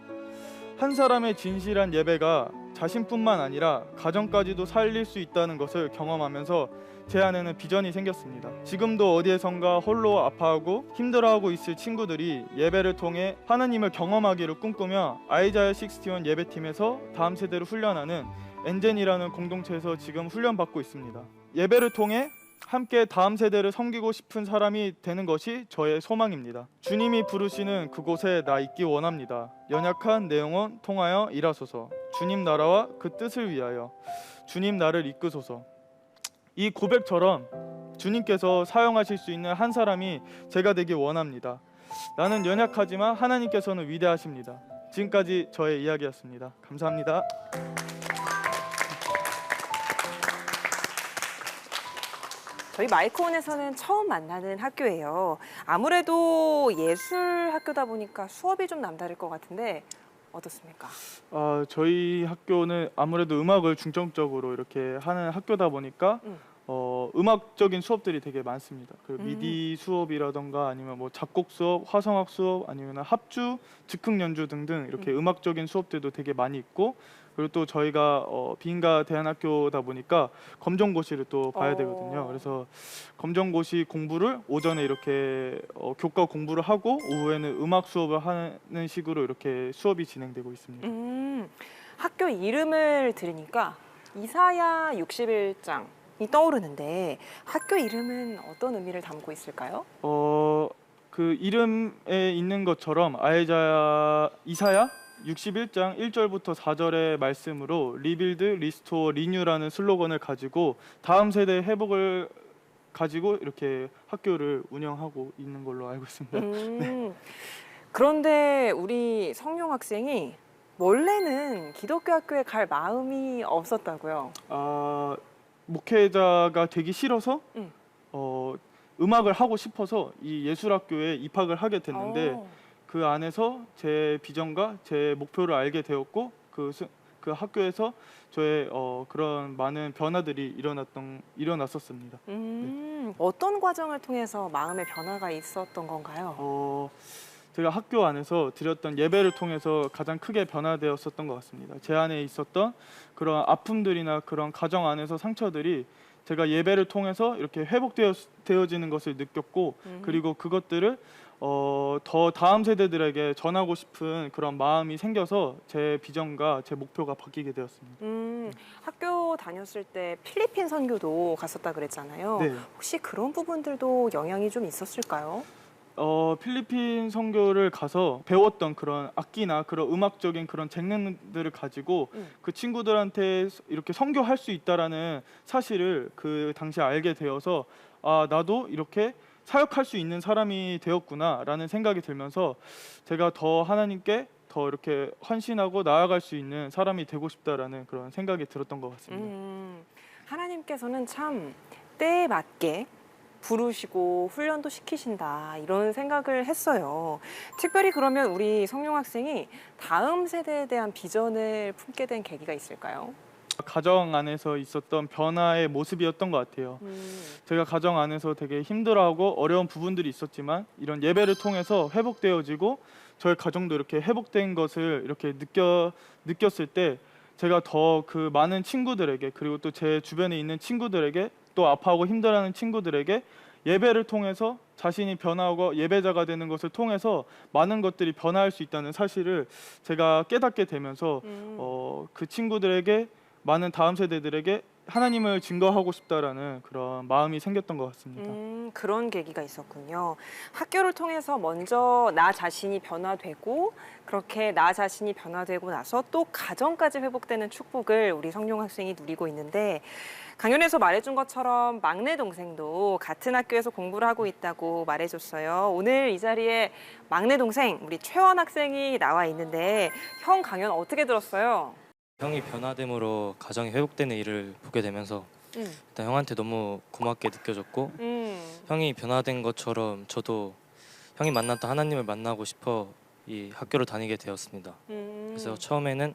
한 사람의 진실한 예배가 자신뿐만 아니라 가정까지도 살릴 수 있다는 것을 경험하면서 제 안에는 비전이 생겼습니다. 지금도 어디에선가 홀로 아파하고 힘들어하고 있을 친구들이 예배를 통해 하나님을 경험하기를 꿈꾸며 아이자야 61 예배팀에서 다음 세대를 훈련하는 엔젠이라는 공동체에서 지금 훈련받고 있습니다. 예배를 통해 함께 다음 세대를 섬기고 싶은 사람이 되는 것이 저의 소망입니다. 주님이 부르시는 그곳에 나 있기 원합니다. 연약한 내 영혼 통하여 일하소서. 주님 나라와 그 뜻을 위하여 주님 나를 이끄소서. 이 고백처럼 주님께서 사용하실 수 있는 한 사람이 제가 되기 원합니다. 나는 연약하지만 하나님께서는 위대하십니다. 지금까지 저의 이야기였습니다. 감사합니다. 저희 마이크온에서는 처음 만나는 학교예요. 아무래도 예술 학교다 보니까 수업이 좀 남다를 것 같은데 어떻습니까? 저희 학교는 아무래도 음악을 중점적으로 이렇게 하는 학교다 보니까 음악적인 수업들이 되게 많습니다. 그리고 미디 수업이라던가 아니면 뭐 작곡 수업, 화성학 수업, 아니면 합주, 즉흥 연주 등등 이렇게 음악적인 수업들도 되게 많이 있고, 그리고 또 저희가 비인가 대안학교다 보니까 검정고시를 또 봐야 되거든요. 그래서 검정고시 공부를 오전에 이렇게 교과 공부를 하고 오후에는 음악 수업을 하는 식으로 이렇게 수업이 진행되고 있습니다. 학교 이름을 들으니까 이사야 61장이 떠오르는데 학교 이름은 어떤 의미를 담고 있을까요? 그 이름에 있는 것처럼 이사야 61장 1절부터 4절의 말씀으로 리빌드, 리스토어, 리뉴라는 슬로건을 가지고 다음 세대 회복을 가지고 이렇게 학교를 운영하고 있는 걸로 알고 있습니다. 네. 그런데 우리 성룡 학생이 원래는 기독교 학교에 갈 마음이 없었다고요? 목회자가 되기 싫어서 음악을 하고 싶어서 이 예술학교에 입학을 하게 됐는데 그 안에서 제 비전과 제 목표를 알게 되었고 그 학교에서 저의 그런 많은 변화들이 일어났었습니다. 네. 어떤 과정을 통해서 마음의 변화가 있었던 건가요? 제가 학교 안에서 드렸던 예배를 통해서 가장 크게 변화되었었던 것 같습니다. 제 안에 있었던 그런 아픔들이나 그런 가정 안에서 상처들이 제가 예배를 통해서 이렇게 회복되어지는 것을 느꼈고, 그리고 그것들을 더 다음 세대들에게 전하고 싶은 그런 마음이 생겨서 제 비전과 제 목표가 바뀌게 되었습니다. 학교 다녔을 때 필리핀 선교도 갔었다 그랬잖아요. 네. 혹시 그런 부분들도 영향이 좀 있었을까요? 필리핀 선교를 가서 배웠던 그런 악기나 그런 음악적인 그런 재능들을 가지고 그 친구들한테 이렇게 선교할 수 있다라는 사실을 그 당시에 알게 되어서 나도 이렇게 사역할 수 있는 사람이 되었구나라는 생각이 들면서 제가 더 하나님께 더 이렇게 헌신하고 나아갈 수 있는 사람이 되고 싶다라는 그런 생각이 들었던 것 같습니다. 하나님께서는 참 때에 맞게 부르시고 훈련도 시키신다 이런 생각을 했어요. 특별히 그러면 우리 성룡 학생이 다음 세대에 대한 비전을 품게 된 계기가 있을까요? 가정 안에서 있었던 변화의 모습이었던 것 같아요. 제가 가정 안에서 되게 힘들어하고 어려운 부분들이 있었지만 이런 예배를 통해서 회복되어지고 저희 가정도 이렇게 회복된 것을 이렇게 느꼈을 때 제가 더 그 많은 친구들에게, 그리고 또 제 주변에 있는 친구들에게, 또 아파하고 힘들어하는 친구들에게 예배를 통해서 자신이 변화하고 예배자가 되는 것을 통해서 많은 것들이 변화할 수 있다는 사실을 제가 깨닫게 되면서 그 친구들에게, 많은 다음 세대들에게 하나님을 증거하고 싶다라는 그런 마음이 생겼던 것 같습니다. 그런 계기가 있었군요. 학교를 통해서 먼저 나 자신이 변화되고, 그렇게 나 자신이 변화되고 나서 또 가정까지 회복되는 축복을 우리 성룡 학생이 누리고 있는데, 강연에서 말해준 것처럼 막내 동생도 같은 학교에서 공부를 하고 있다고 말해줬어요. 오늘 이 자리에 막내 동생 우리 최원 학생이 나와 있는데 형 강연 어떻게 들었어요? 형이 변화됨으로 가정이 회복되는 일을 보게 되면서 일단 형한테 너무 고맙게 느껴졌고, 형이 변화된 것처럼 저도 형이 만났던 하나님을 만나고 싶어 이 학교를 다니게 되었습니다. 그래서 처음에는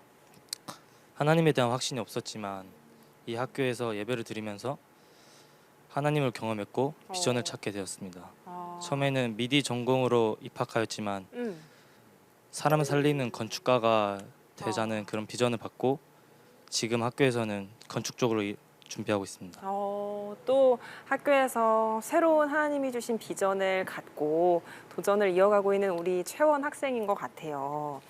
하나님에 대한 확신이 없었지만 이 학교에서 예배를 드리면서 하나님을 경험했고 비전을 찾게 되었습니다. 처음에는 미디 전공으로 입학하였지만 사람 살리는 건축가가 되자는 그런 비전을 받고 지금 학교에서는 건축 쪽으로 준비하고 있습니다. 또 학교에서 새로운 하나님이 주신 비전을 갖고 도전을 이어가고 있는 우리 최원 학생인 것 같아요.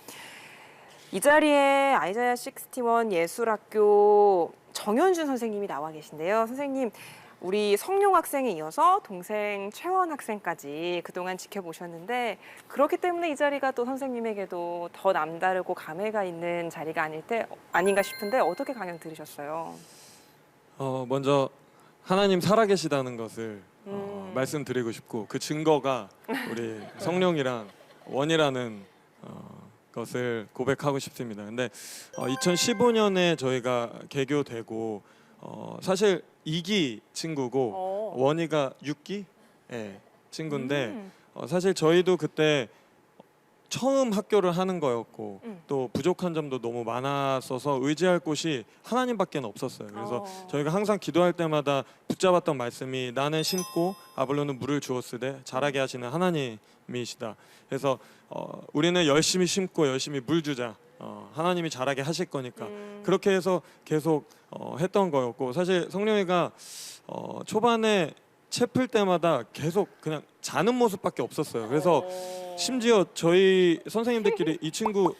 이 자리에 아이자야 61 예술학교 정현준 선생님이 나와 계신데요. 선생님, 우리 성룡 학생에 이어서 동생 최원 학생까지 그동안 지켜보셨는데, 그렇기 때문에 이 자리가 또 선생님에게도 더 남다르고 감회가 있는 자리가 아닌가 싶은데 어떻게 강연 들으셨어요? 먼저 하나님 살아계시다는 것을 말씀드리고 싶고, 그 증거가 우리 성룡이랑 원이라는 것을 고백하고 싶습니다. 근데 2015년에 저희가 개교되고 사실 2기 친구고 원희가 6기 친구인데 사실 저희도 그때 처음 학교를 하는 거였고 또 부족한 점도 너무 많았어서 의지할 곳이 하나님밖에 없었어요. 그래서 저희가 항상 기도할 때마다 붙잡았던 말씀이 나는 심고 아볼로는 물을 주었으되 자라게 하시는 하나님이시다. 그래서 우리는 열심히 심고 열심히 물 주자. 하나님이 자라게 하실 거니까 그렇게 해서 계속 했던 거였고 사실 성령이가 초반에 채 풀 때마다 계속 그냥 자는 모습밖에 없었어요. 그래서 심지어 저희 선생님들끼리 이 친구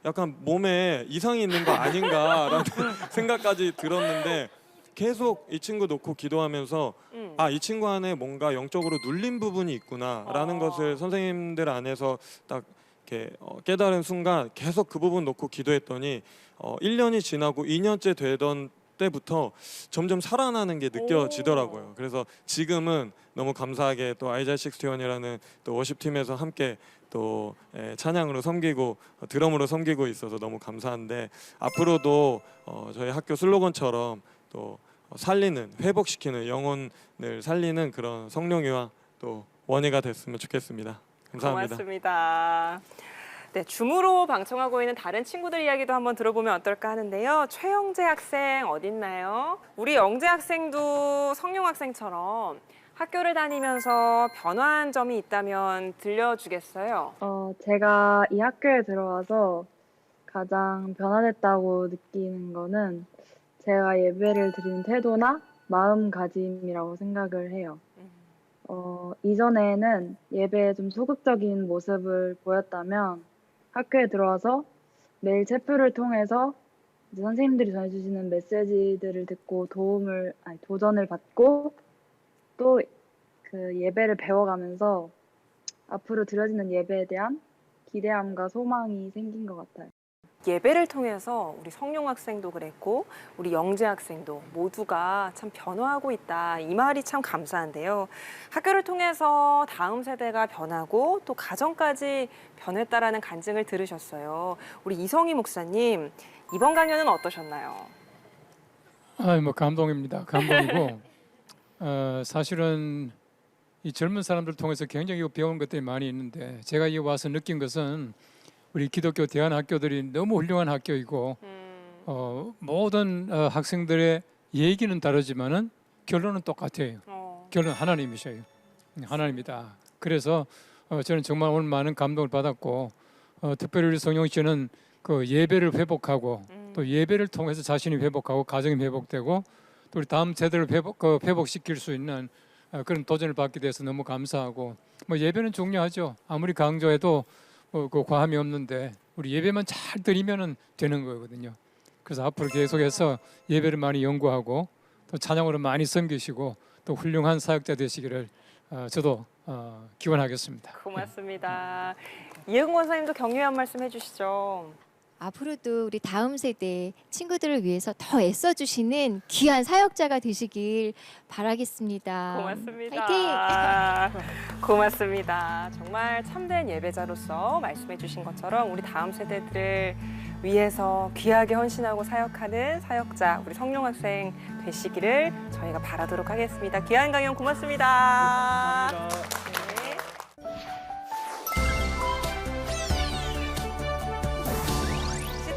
약간 몸에 이상이 있는 거 아닌가라는 생각까지 들었는데 계속 이 친구 놓고 기도하면서 아, 이 친구 안에 뭔가 영적으로 눌린 부분이 있구나라는 것을 선생님들 안에서 딱 이렇게 깨달은 순간 계속 그 부분 놓고 기도했더니 1년이 지나고 2년째 되던 때부터 점점 살아나는 게 느껴지더라고요. 그래서 지금은 너무 감사하게 또 아이자 61이라는 또 워십팀에서 함께 또 찬양으로 섬기고 드럼으로 섬기고 있어서 너무 감사한데 앞으로도 저희 학교 슬로건처럼 또 살리는 회복시키는 영혼을 살리는 그런 성령이와 또 원희가 됐으면 좋겠습니다. 감사합니다. 고맙습니다. 네, 줌으로 방청하고 있는 다른 친구들 이야기도 한번 들어보면 어떨까 하는데요. 최영재 학생 어딨나요? 우리 영재 학생도 성룡 학생처럼 학교를 다니면서 변화한 점이 있다면 들려주겠어요? 제가 이 학교에 들어와서 가장 변화됐다고 느끼는 거는 제가 예배를 드리는 태도나 마음가짐이라고 생각을 해요. 이전에는 예배에 좀 소극적인 모습을 보였다면 학교에 들어와서 매일 체프를 통해서 이제 선생님들이 전해주시는 메시지들을 듣고 도전을 받고 또 그 예배를 배워가면서 앞으로 드려지는 예배에 대한 기대함과 소망이 생긴 것 같아요. 예배를 통해서 우리 성룡 학생도 그랬고 우리 영재 학생도 모두가 참 변화하고 있다. 이 말이 참 감사한데요. 학교를 통해서 다음 세대가 변하고 또 가정까지 변했다라는 간증을 들으셨어요. 우리 이성희 목사님, 이번 강연은 어떠셨나요? 뭐 감동입니다. 감동이고 사실은 이 젊은 사람들 통해서 굉장히 배운 것들이 많이 있는데 제가 이 와서 느낀 것은 우리 기독교 대안학교들이 너무 훌륭한 학교이고 모든 학생들의 얘기는 다르지만은 결론은 똑같아요. 결론 하나님이셔요. 하나님이다. 그래서 저는 정말 오늘 많은 감동을 받았고 특별히 우리 성용 씨는 그 예배를 회복하고 또 예배를 통해서 자신이 회복하고 가정이 회복되고 또 우리 다음 세대를 회복시킬 수 있는 그런 도전을 받게 돼서 너무 감사하고 뭐 예배는 중요하죠. 아무리 강조해도 그 과함이 없는데 우리 예배만 잘 드리면은 되는 거거든요. 그래서 앞으로 계속해서 예배를 많이 연구하고 또 찬양으로 많이 섬기시고 또 훌륭한 사역자 되시기를 저도 기원하겠습니다. 고맙습니다. 이혜근 권사님도 격려의 한 말씀 해주시죠. 앞으로도 우리 다음 세대 친구들을 위해서 더 애써주시는 귀한 사역자가 되시길 바라겠습니다. 고맙습니다. 파이팅! 고맙습니다. 정말 참된 예배자로서 말씀해주신 것처럼 우리 다음 세대들을 위해서 귀하게 헌신하고 사역하는 사역자 우리 성룡 학생 되시기를 저희가 바라도록 하겠습니다. 귀한 강연 고맙습니다. 네.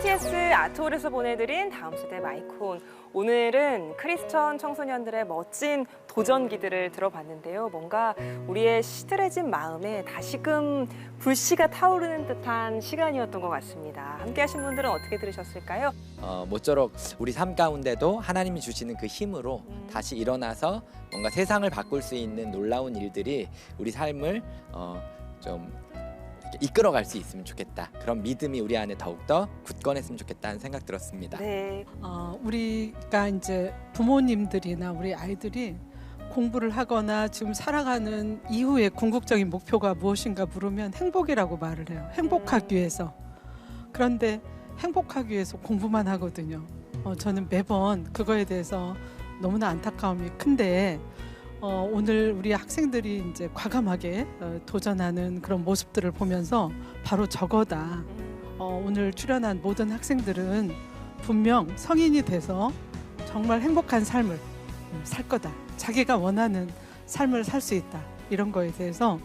CTS 아트홀에서 보내드린 다음 세대 마이콘. 오늘은 크리스천 청소년들의 멋진 도전기들을 들어봤는데요. 뭔가 우리의 시들해진 마음에 다시금 불씨가 타오르는 듯한 시간이었던 것 같습니다. 함께하신 분들은 어떻게 들으셨을까요? 모쪼록 우리 삶 가운데도 하나님이 주시는 그 힘으로 다시 일어나서 뭔가 세상을 바꿀 수 있는 놀라운 일들이 우리 삶을 좀 이끌어갈 수 있으면 좋겠다. 그런 믿음이 우리 안에 더욱더 굳건했으면 좋겠다는 생각 들었습니다. 네. 우리가 이제 부모님들이나 우리 아이들이 공부를 하거나 지금 살아가는 이후의 궁극적인 목표가 무엇인가 물으면 행복이라고 말을 해요. 행복하기 위해서. 그런데 행복하기 위해서 공부만 하거든요. 저는 매번 그거에 대해서 너무나 안타까움이 큰데 오늘 우리 학생들이 이제 과감하게 도전하는 그런 모습들을 보면서 바로 저거다. 오늘 출연한 모든 학생들은 분명 성인이 돼서 정말 행복한 삶을 살 거다. 자기가 원하는 삶을 살 수 있다. 이런 거에 대해서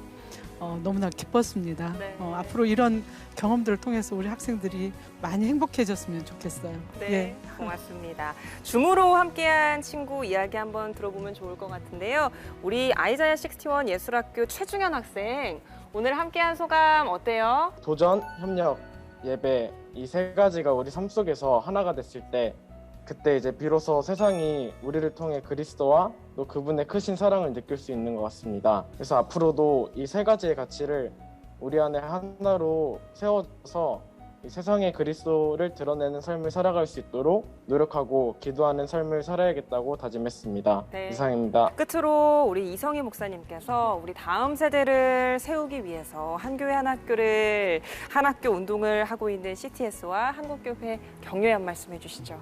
너무나 기뻤습니다. 네. 앞으로 이런 경험들을 통해서 우리 학생들이 많이 행복해졌으면 좋겠어요. 네, 예. 고맙습니다. 줌으로 함께한 친구 이야기 한번 들어보면 좋을 것 같은데요. 우리 아이자야 61 예술학교 최중현 학생, 오늘 함께한 소감 어때요? 도전, 협력, 예배 이 세 가지가 우리 삶 속에서 하나가 됐을 때 그때 이제 비로소 세상이 우리를 통해 그리스도와 또 그분의 크신 사랑을 느낄 수 있는 것 같습니다. 그래서 앞으로도 이 세 가지의 가치를 우리 안에 하나로 세워서 이 세상에 그리스도를 드러내는 삶을 살아갈 수 있도록 노력하고 기도하는 삶을 살아야겠다고 다짐했습니다. 네. 이상입니다. 끝으로 우리 이성희 목사님께서 우리 다음 세대를 세우기 위해서 한 교회 한 학교 운동을 하고 있는 CTS와 한국교회 격려의 한 말씀 해주시죠.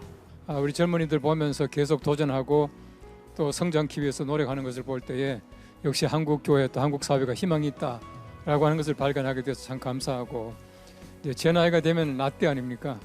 우리 젊은이들 보면서 계속 도전하고 또 성장하기 위해서 노력하는 것을 볼 때에 역시 한국교회 또 한국사회가 희망이 있다라고 하는 것을 발견하게 돼서 참 감사하고, 이제 제 나이가 되면 라떼 아닙니까?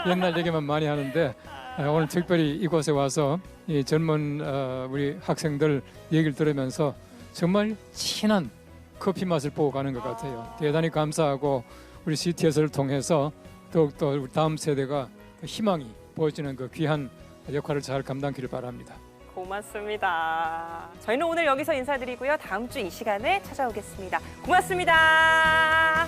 옛날 얘기만 많이 하는데 오늘 특별히 이곳에 와서 이 젊은 우리 학생들 얘기를 들으면서 정말 진한 커피 맛을 보고 가는 것 같아요. 대단히 감사하고 우리 CTS를 통해서 더욱더 우리 다음 세대가 희망이 보여지는 그 귀한 역할을 잘 감당하기를 바랍니다. 고맙습니다. 저희는 오늘 여기서 인사드리고요. 다음 주 이 시간에 찾아오겠습니다. 고맙습니다.